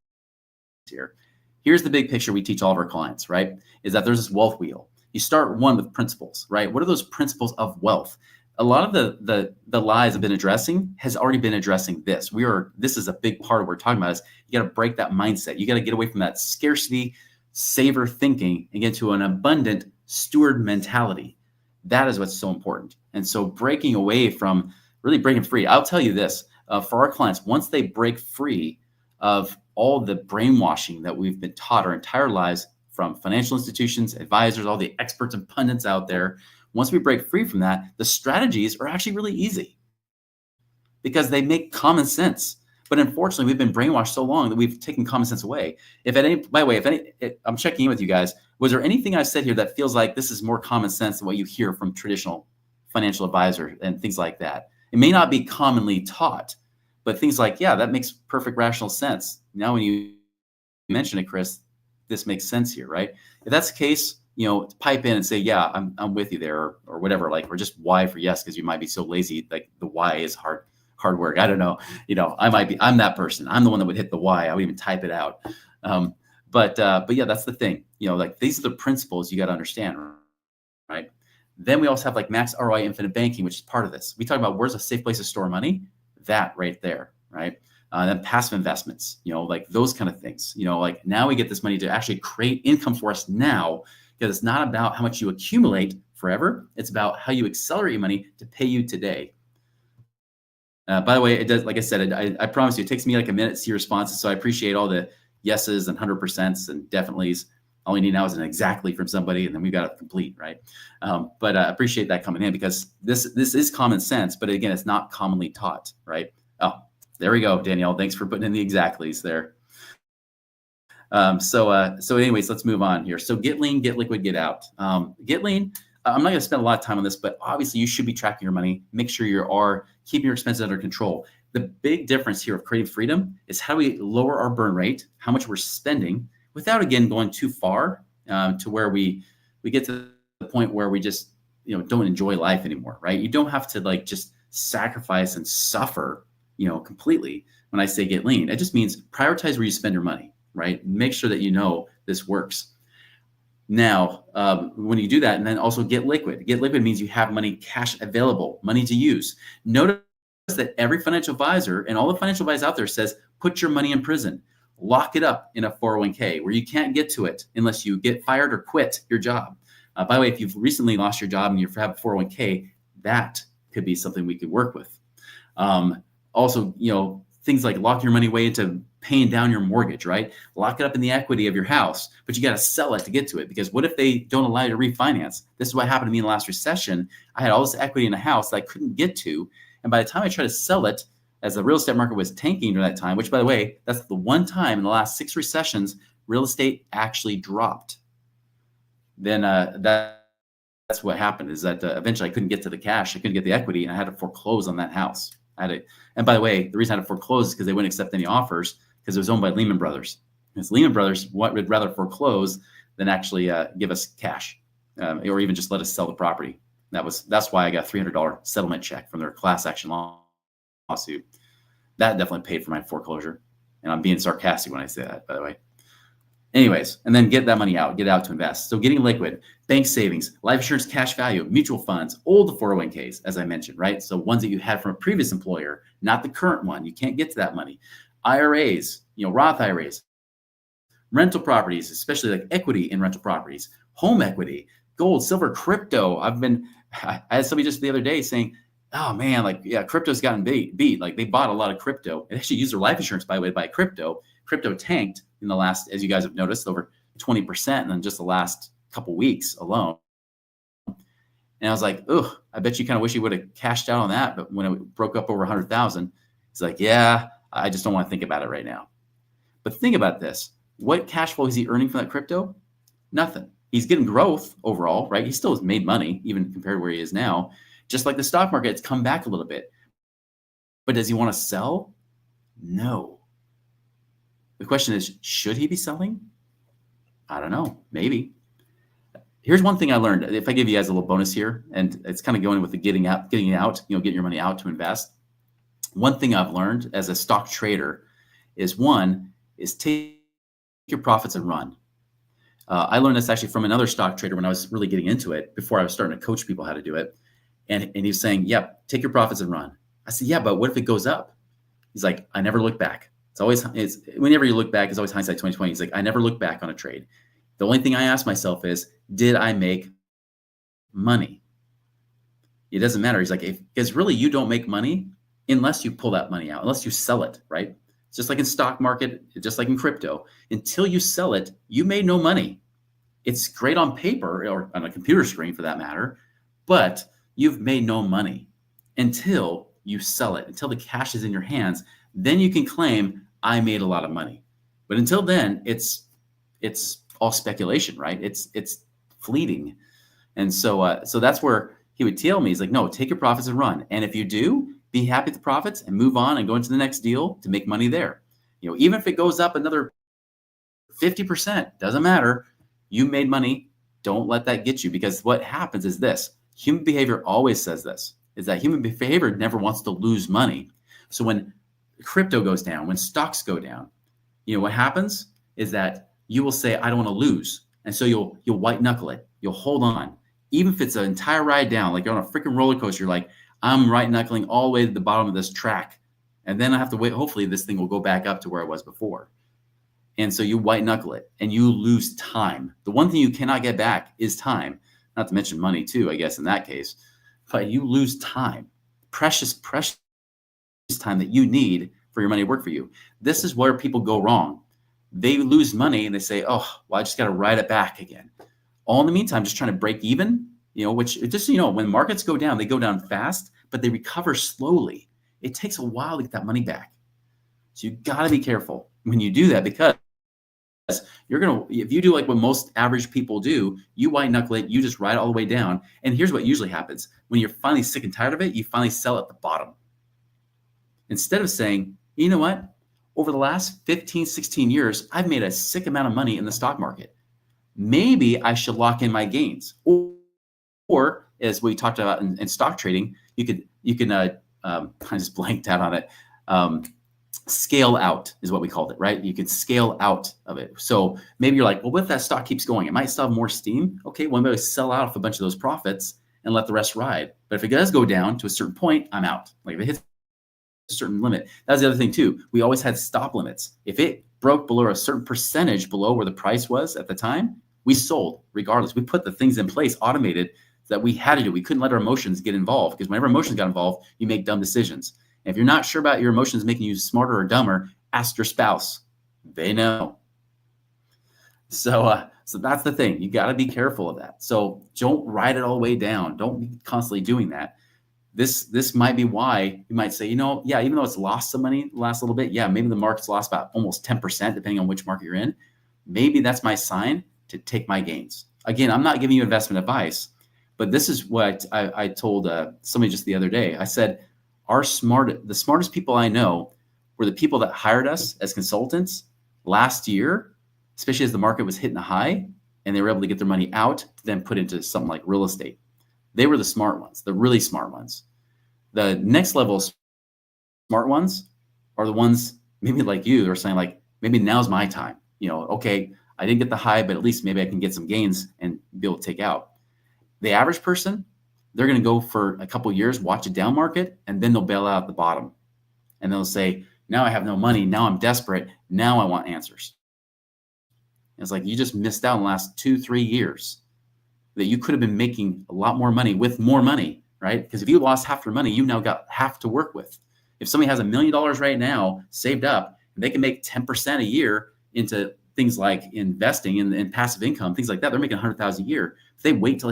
here. Here's the big picture we teach all of our clients, right? Is that there's this wealth wheel. You start one with principles, right? What are those principles of wealth? A lot of the lies I've been addressing has already been addressing this. This is a big part of what we're talking about is you got to break that mindset. You got to get away from that scarcity saver thinking and get to an abundant steward mentality. That is what's so important. And so breaking away from really breaking free. I'll tell you this, for our clients, once they break free of all the brainwashing that we've been taught our entire lives from financial institutions, advisors, all the experts and pundits out there, once we break free from that, the strategies are actually really easy because they make common sense. But unfortunately, we've been brainwashed so long that we've taken common sense away. I'm checking in with you guys. Was there anything I said here that feels like this is more common sense than what you hear from traditional financial advisors and things like that? It may not be commonly taught, but things like, yeah, that makes perfect rational sense. Now, when you mention it, Chris, this makes sense here, right? If that's the case, pipe in and say, yeah, I'm with you there, or whatever, or just Y for yes, because you might be so lazy, like the Y is hard work. I don't know. I'm that person. I'm the one that would hit the Y. I would even type it out. But yeah, that's the thing. These are the principles you got to understand, right? Then we also have max ROI infinite banking, which is part of this. We talk about where's a safe place to store money. That right there, right? Then passive investments, those kind of things. Now we get this money to actually create income for us now, because it's not about how much you accumulate forever. It's about how you accelerate your money to pay you today. By the way, it does. Like I said, I promise you, it takes me like a minute to see responses. So I appreciate all the yeses and 100% and definitelys. All you need now is an exactly from somebody, and then we've got it complete, right? But I appreciate that coming in, because this is common sense, but again, it's not commonly taught, right? Oh, there we go, Danielle. Thanks for putting in the exactlys there. So anyways, let's move on here. So get lean, get liquid, get out. Get lean. I'm not going to spend a lot of time on this, but obviously you should be tracking your money. Make sure you are keeping your expenses under control. The big difference here of creating freedom is how we lower our burn rate, how much we're spending, without again going too far to where we get to the point where we just don't enjoy life anymore, right? You don't have to like just sacrifice and suffer completely. When I say get lean, it just means prioritize where you spend your money, right? Make sure that this works. Now, when you do that, and then also get liquid. Get liquid means you have money, cash available, money to use. Notice that every financial advisor and all the financial advice out there says, put your money in prison, lock it up in a 401k where you can't get to it unless you get fired or quit your job. By the way, if you've recently lost your job and you have a 401k, that could be something we could work with. Also, things like lock your money away into paying down your mortgage, right? Lock it up in the equity of your house, but you got to sell it to get to it, because what if they don't allow you to refinance? This is what happened to me in the last recession. I had all this equity in a house that I couldn't get to. And by the time I tried to sell it, as the real estate market was tanking during that time, which by the way, that's the one time in the last 6 recessions, real estate actually dropped. Then that's what happened, is that eventually I couldn't get to the cash. I couldn't get the equity, and I had to foreclose on that house. And by the way, the reason I had to foreclose is because they wouldn't accept any offers, because it was owned by Lehman Brothers. Because Lehman Brothers would rather foreclose than actually give us cash, or even just let us sell the property. That's why I got a $300 settlement check from their class action lawsuit. That definitely paid for my foreclosure. And I'm being sarcastic when I say that, by the way. Anyways, and then get that money out, get out to invest. So getting liquid, bank savings, life insurance, cash value, mutual funds, old 401ks, as I mentioned, right? So ones that you had from a previous employer, not the current one. You can't get to that money. IRAs, Roth IRAs, rental properties, especially like equity in rental properties, home equity, gold, silver, crypto. I had somebody just the other day saying, oh man, crypto's gotten beat. Like they bought a lot of crypto. They actually used their life insurance, by the way, to buy crypto. Crypto tanked in the last, as you guys have noticed, over 20% in just the last couple weeks alone. And I was like, oh, I bet you kind of wish you would have cashed out on that. But when it broke up over 100,000, it's like, yeah, I just don't want to think about it right now. But think about this. What cash flow is he earning from that crypto? Nothing. He's getting growth overall, right? He still has made money, even compared to where he is now. Just like the stock market, it's come back a little bit. But does he want to sell? No. The question is, should he be selling? I don't know. Maybe. Here's one thing I learned. If I give you guys a little bonus here, and it's kind of going with the getting out, getting your money out to invest. One thing I've learned as a stock trader is take your profits and run. I learned this actually from another stock trader when I was really getting into it, before I was starting to coach people how to do it. And he was saying, yep, take your profits and run. I said, yeah, but what if it goes up? He's like, I never look back. Whenever you look back, it's always hindsight 2020. He's like, I never look back on a trade. The only thing I ask myself is, did I make money? It doesn't matter. He's like, because really you don't make money unless you pull that money out, unless you sell it, right? It's just like in stock market, just like in crypto. Until you sell it, you made no money. It's great on paper or on a computer screen for that matter, but you've made no money until you sell it, until the cash is in your hands. Then you can claim, I made a lot of money. But until then, it's all speculation, right? It's fleeting. And so that's where he would tell me, he's like, no, take your profits and run. And if you do, be happy with the profits and move on and go into the next deal to make money there. Even if it goes up another 50%, doesn't matter. You made money. Don't let that get you, because what happens is this. Human behavior always says this, is that human behavior never wants to lose money. So when crypto goes down, when stocks go down, what happens is that you will say, I don't want to lose. And so you'll white knuckle it. You'll hold on. Even if it's an entire ride down, like you're on a freaking roller coaster, you're like, I'm white knuckling all the way to the bottom of this track. And then I have to wait. Hopefully this thing will go back up to where it was before. And so you white knuckle it and you lose time. The one thing you cannot get back is time, not to mention money too, I guess, in that case. But you lose time, precious time that you need for your money to work for you. This is where people go wrong. They lose money and they say, oh, well, I just got to ride it back again. All in the meantime, just trying to break even, which just, when markets go down, they go down fast, but they recover slowly. It takes a while to get that money back. So you got to be careful when you do that, because if you do like what most average people do, you white knuckle it, you just ride it all the way down. And here's what usually happens. When you're finally sick and tired of it, you finally sell at the bottom. Instead of saying, you know what? Over the last 15, 16 years, I've made a sick amount of money in the stock market. Maybe I should lock in my gains. Or as we talked about in stock trading, you can I just blanked out on it. Scale out is what we called it, right? You can scale out of it. So maybe you're like, well, what if that stock keeps going? It might still have more steam. Okay, well, maybe sell out of a bunch of those profits and let the rest ride. But if it does go down to a certain point, I'm out. Like if it hits a certain limit, that's the other thing too. We always had stop limits. If it broke below a certain percentage below where the price was at the time, we sold regardless. We put the things in place, automated, that we had to do. We couldn't let our emotions get involved, because whenever emotions got involved, you make dumb decisions. And if you're not sure about your emotions making you smarter or dumber, ask your spouse. They know. So that's the thing. You got to be careful of that. So don't ride it all the way down. Don't be constantly doing that. This might be why you might say, even though it's lost some money the last little bit, maybe the market's lost about almost 10%, depending on which market you're in. Maybe that's my sign to take my gains. Again, I'm not giving you investment advice, but this is what I told somebody just the other day. I said, the smartest people I know were the people that hired us as consultants last year, especially as the market was hitting a high and they were able to get their money out to then put into something like real estate. They were the smart ones, the really smart ones. The next level of smart ones are the ones maybe like you, they're saying like, maybe now's my time. Okay, I didn't get the high, but at least maybe I can get some gains and be able to take out. The average person, they're going to go for a couple of years, watch a down market, and then they'll bail out at the bottom. And they'll say, now I have no money. Now I'm desperate. Now I want answers. And it's like, you just missed out in the last 2-3 years that you could have been making a lot more money with more money, right? Because if you lost half your money, you now got half to work with. If somebody has $1 million right now saved up, and they can make 10% a year into things like investing and passive income, things like that, they're making $100,000 a year. If they wait till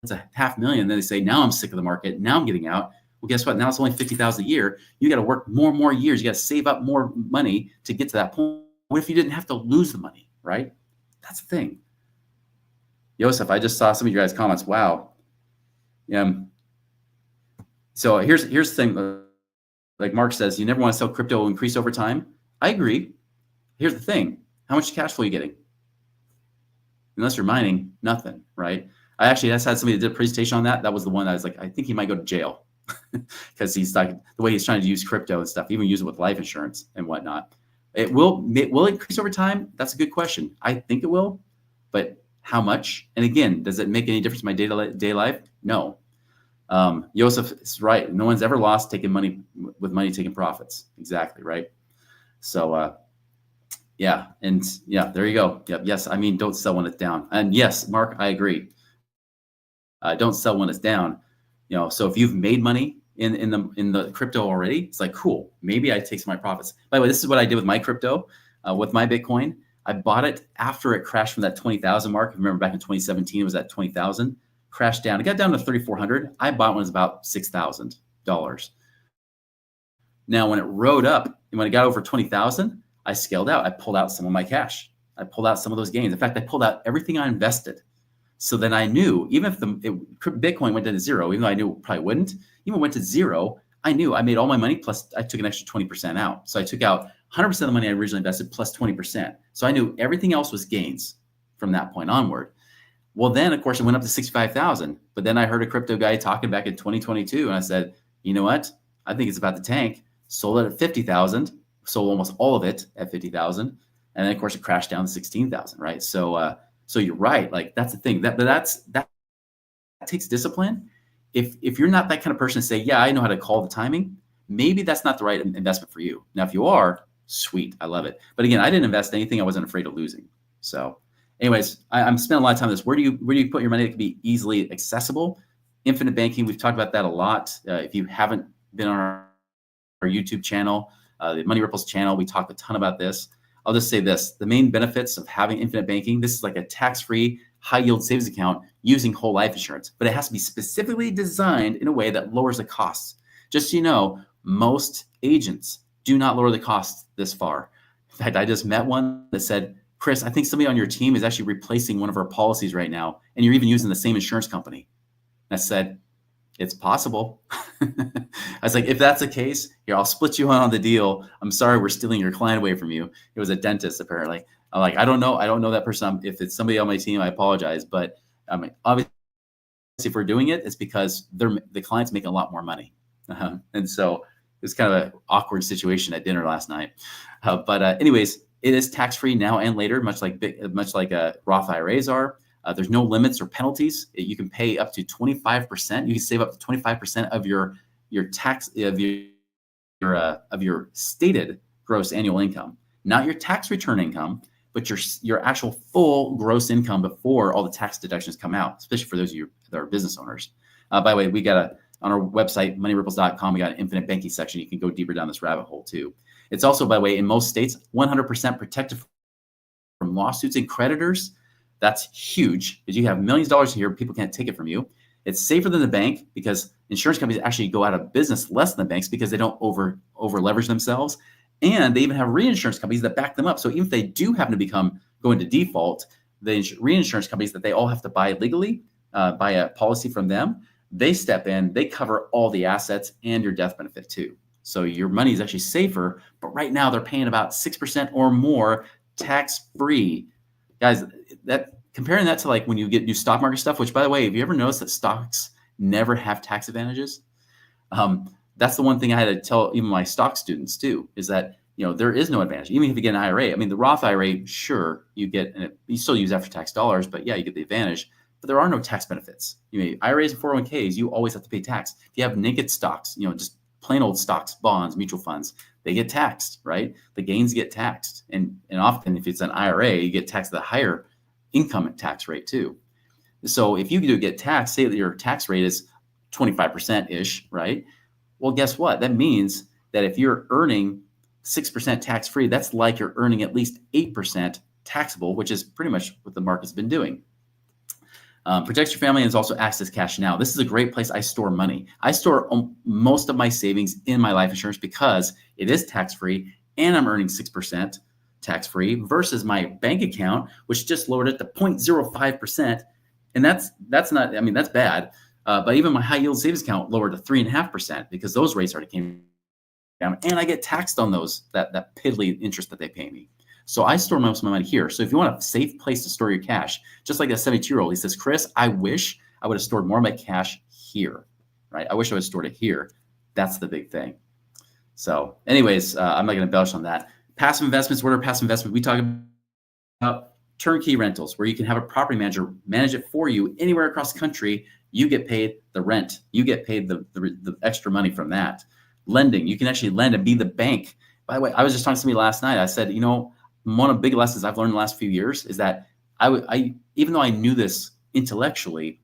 it's $500,000, then they say, now I'm sick of the market. Now I'm getting out. Well, guess what? Now it's only $50,000 a year. You got to work more and more years. You got to save up more money to get to that point. What if you didn't have to lose the money, right? That's the thing. Joseph, I just saw some of your guys' comments. Wow. So here's the thing. Like Mark says, you never want to sell crypto will increase over time. I agree. Here's the thing. How much cash flow are you getting? Unless you're mining, nothing, right? I actually just had somebody that did a presentation on that. That was the one I was like, I think he might go to jail because he's like the way he's trying to use crypto and stuff, even use it with life insurance and whatnot. It will increase over time. That's a good question. I think it will, but how much? And again, does it make any difference in my day life? No. Joseph is right. No one's ever lost taking money taking profits. Exactly right. So there you go. Yep. Yes, I mean, don't sell when it's down. And yes, Mark, I agree. Don't sell when it's down. So if you've made money in the crypto already, it's like, cool, maybe I take some of my profits. By the way, this is what I did with my crypto, with my Bitcoin. I bought it after it crashed from that 20,000 mark. Remember back in 2017, it was at 20,000, crashed down. It got down to 3,400. I bought when it was about $6,000. Now, when it rode up and when it got over 20,000, I scaled out. I pulled out some of my cash. I pulled out some of those gains. In fact, I pulled out everything I invested. So then I knew, even if Bitcoin went down to zero, even though I knew it probably wouldn't, even went to zero, I knew I made all my money, plus I took an extra 20% out. So I took out 100% of the money I originally invested plus 20%. So I knew everything else was gains from that point onward. Well, then, of course, it went up to 65,000. But then I heard a crypto guy talking back in 2022, and I said, you know what? I think it's about to tank. Sold it at 50,000, sold almost all of it at 50,000. And then, of course, it crashed down to 16,000, right? So you're right. Like, that's the thing. That takes discipline. If you're not that kind of person to say, yeah, I know how to call the timing, maybe that's not the right investment for you. Now, if you are, sweet, I love it. But again, I didn't invest anything I wasn't afraid of losing. So anyways, I'm spending a lot of time on this. Where do you put your money that can be easily accessible? Infinite banking, we've talked about that a lot. If you haven't been on our YouTube channel, the Money Ripples channel, we talk a ton about this. I'll just say this, the main benefits of having infinite banking, this is like a tax-free, high-yield savings account using whole life insurance, but it has to be specifically designed in a way that lowers the costs. Just so you know, most agents do not lower the costs this far. In fact, I just met one that said Chris, I think somebody on your team is actually replacing one of our policies right now, and you're even using the same insurance company. And I said, it's possible. I was like, if that's the case, here, I'll split you on the deal. I'm sorry, we're stealing your client away from you. It was a dentist, apparently. I'm like, I don't know that person. If it's somebody on my team, I apologize. But obviously, if we're doing it, it's because the client's making a lot more money. And so it was kind of an awkward situation at dinner last night. But anyways, it is tax-free now and later, much like Roth IRAs are. There's no limits or penalties. You can pay up to 25%. You can save up to 25% of your tax of your stated gross annual income, not your tax return income, but your actual full gross income before all the tax deductions come out, especially for those of you that are business owners. By the way, we got on our website, moneyripples.com, we got an infinite banking section. You can go deeper down this rabbit hole too. It's also, by the way, in most states, 100% protected from lawsuits and creditors. That's huge because you have millions of dollars here. People can't take it from you. It's safer than the bank because insurance companies actually go out of business less than banks because they don't over leverage themselves. And they even have reinsurance companies that back them up. So even if they do happen to go into default, the reinsurance companies that they all have to buy legally, buy a policy from them, they step in, they cover all the assets and your death benefit too. So your money is actually safer, but right now they're paying about 6% or more tax-free. Guys, comparing that to like when you do stock market stuff, which by the way, have you ever noticed that stocks never have tax advantages? That's the one thing I had to tell even my stock students too, is that, there is no advantage. Even if you get an IRA, the Roth IRA, sure, you still use after-tax dollars, but yeah, you get the advantage, but there are no tax benefits. IRAs and 401ks, you always have to pay tax. If you have naked stocks, just plain old stocks, bonds, mutual funds, they get taxed, right? The gains get taxed. And often if it's an IRA, you get taxed at a higher income tax rate too. So if you do get taxed, say that your tax rate is 25%-ish, right? Well, guess what? That means that if you're earning 6% tax-free, that's like you're earning at least 8% taxable, which is pretty much what the market's been doing. Protects your family and is also access cash now. This is a great place I store money. I store most of my savings in my life insurance because it is tax-free and I'm earning 6% tax-free versus my bank account, which just lowered it to 0.05%. And that's not, that's bad. But even my high yield savings account lowered to 3.5% because those rates already came down and I get taxed on those, that piddly interest that they pay me. So I store most of my money here. So if you want a safe place to store your cash, just like a 72-year-old, he says, Chris, I wish I would have stored more of my cash here, right? I wish I would have stored it here. That's the big thing. So anyways, I'm not going to embellish on that. Passive investments, what are passive investments? We talk about turnkey rentals where you can have a property manager manage it for you anywhere across the country. You get paid the rent. You get paid the extra money from that. Lending, you can actually lend and be the bank. By the way, I was just talking to somebody last night. I said, one of the big lessons I've learned in the last few years is that I even though I knew this intellectually,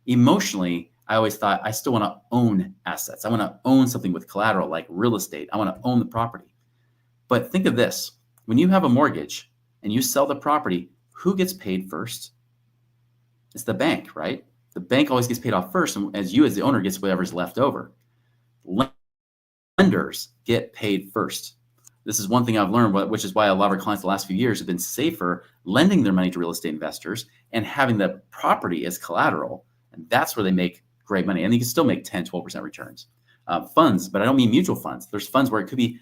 emotionally, I always thought I still want to own assets. I want to own something with collateral like real estate. I want to own the property. But think of this. When you have a mortgage and you sell the property, who gets paid first? It's the bank, right? The bank always gets paid off first, and as the owner gets whatever's left over. Lenders get paid first. This is one thing I've learned, which is why a lot of our clients the last few years have been safer lending their money to real estate investors and having the property as collateral. And that's where they make great money. And you can still make 10, 12% returns. Funds, but I don't mean mutual funds. There's funds where it could be,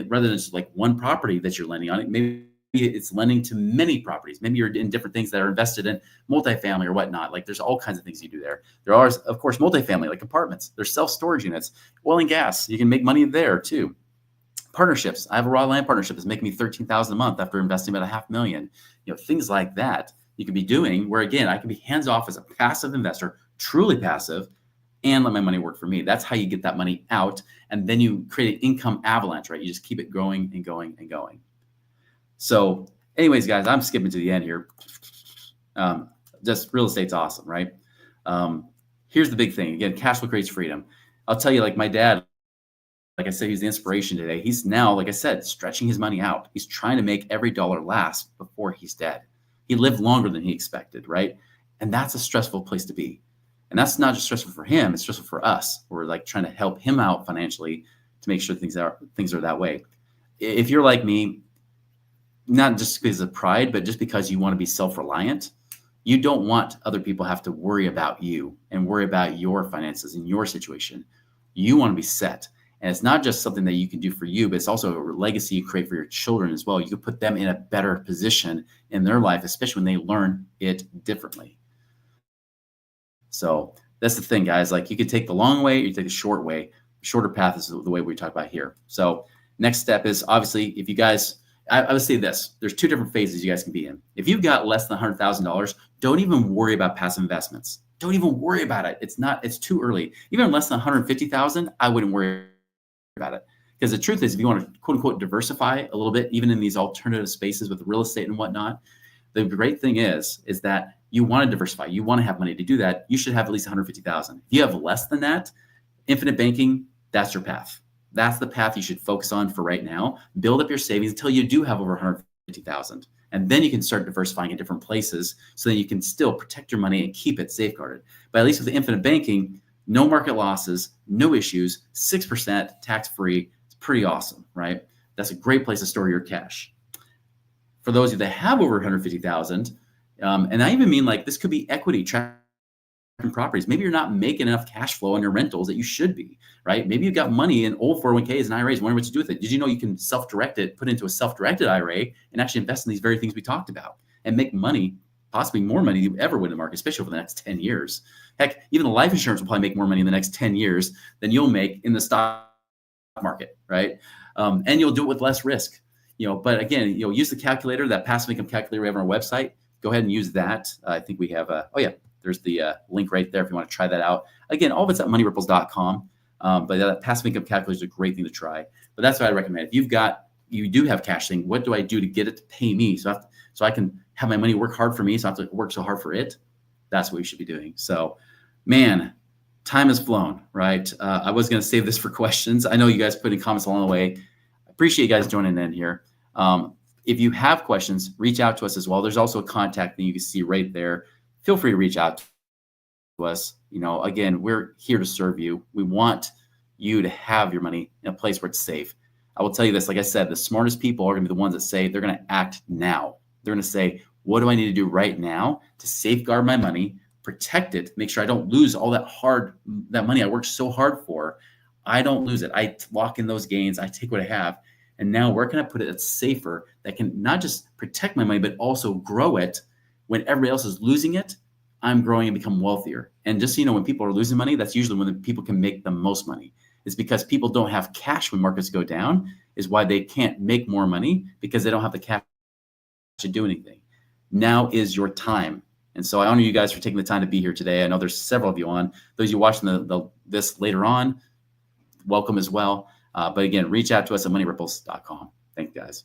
rather than just like one property that you're lending on, it maybe it's lending to many properties. Maybe you're in different things that are invested in multifamily or whatnot. Like there's all kinds of things you do there. There are, of course, multifamily, like apartments. There's self-storage units, oil and gas. You can make money there too. Partnerships. I have a raw land partnership that's making me $13,000 a month after investing about $500,000. Things like that you could be doing where, again, I can be hands-off as a passive investor, truly passive, and let my money work for me. That's how you get that money out. And then you create an income avalanche, right? You just keep it going and going and going. So anyways, guys, I'm skipping to the end here. Just real estate's awesome, right? Here's the big thing. Again, cash flow creates freedom. I'll tell you, like my dad, like I said, he's the inspiration today. He's now, like I said, stretching his money out. He's trying to make every dollar last before he's dead. He lived longer than he expected, right? And that's a stressful place to be. And that's not just stressful for him, it's stressful for us. We're like trying to help him out financially to make sure things are that way. If you're like me, not just because of pride, but just because you want to be self-reliant. You don't want other people to have to worry about you and worry about your finances and your situation. You want to be set. And it's not just something that you can do for you, but it's also a legacy you create for your children as well. You can put them in a better position in their life, especially when they learn it differently. So that's the thing, guys. Like, you could take the long way or you take the short way. Shorter path is the way we talk about here. So next step is, obviously, if you guys, I would say this, there's two different phases you guys can be in. If you've got less than $100,000, don't even worry about passive investments. Don't even worry about it. It's too early. Even less than 150,000, I wouldn't worry about it. Because the truth is, if you want to quote unquote diversify a little bit, even in these alternative spaces with real estate and whatnot, the great thing is that you want to diversify. You want to have money to do that. You should have at least 150,000. If you have less than that, infinite banking, that's your path. That's the path you should focus on for right now. Build up your savings until you do have over 150,000. And then you can start diversifying in different places so that you can still protect your money and keep it safeguarded. But at least with the infinite banking, no market losses, no issues, 6% tax-free. It's pretty awesome, right? That's a great place to store your cash. For those of you that have over 150,000, and I even mean, like, this could be equity tracking properties. Maybe you're not making enough cash flow on your rentals that you should be, right? Maybe you've got money in old 401ks and IRAs, wondering what to do with it. Did you know you can self-direct it, put into a self-directed IRA, and actually invest in these very things we talked about and make money, possibly more money than you ever would in the market, especially over the next 10 years. Heck, even the life insurance will probably make more money in the next 10 years than you'll make in the stock market, right? And you'll do it with less risk. But again, use the calculator, that passive income calculator we have on our website. Go ahead and use that. I think we have there's the link right there if you want to try that out. Again, all of it's at moneyripples.com. But that passive income calculator is a great thing to try. But that's what I recommend. If you do have cash thing, what do I do to get it to pay me? So I can have my money work hard for me, so I have to work so hard for it. That's what you should be doing. So, man, time has flown, right? I was going to save this for questions. I know you guys put in comments along the way. I appreciate you guys joining in here. If you have questions, reach out to us as well. There's also a contact that you can see right there. Feel free to reach out to us. Again, we're here to serve you. We want you to have your money in a place where it's safe. I will tell you this, like I said, the smartest people are going to be the ones that say they're going to act now. They're going to say, what do I need to do right now to safeguard my money, protect it, make sure I don't lose all that money I worked so hard for. I don't lose it. I lock in those gains. I take what I have. And now where can I put it that's safer, that can not just protect my money, but also grow it? When everybody else is losing it, I'm growing and become wealthier. And just so you know, when people are losing money, that's usually when the people can make the most money. It's because people don't have cash when markets go down, is why they can't make more money, because they don't have the cash to do anything. Now is your time. And so I honor you guys for taking the time to be here today. I know there's several of you on. Those of you watching this later on, welcome as well. But again, reach out to us at moneyripples.com. Thank you, guys.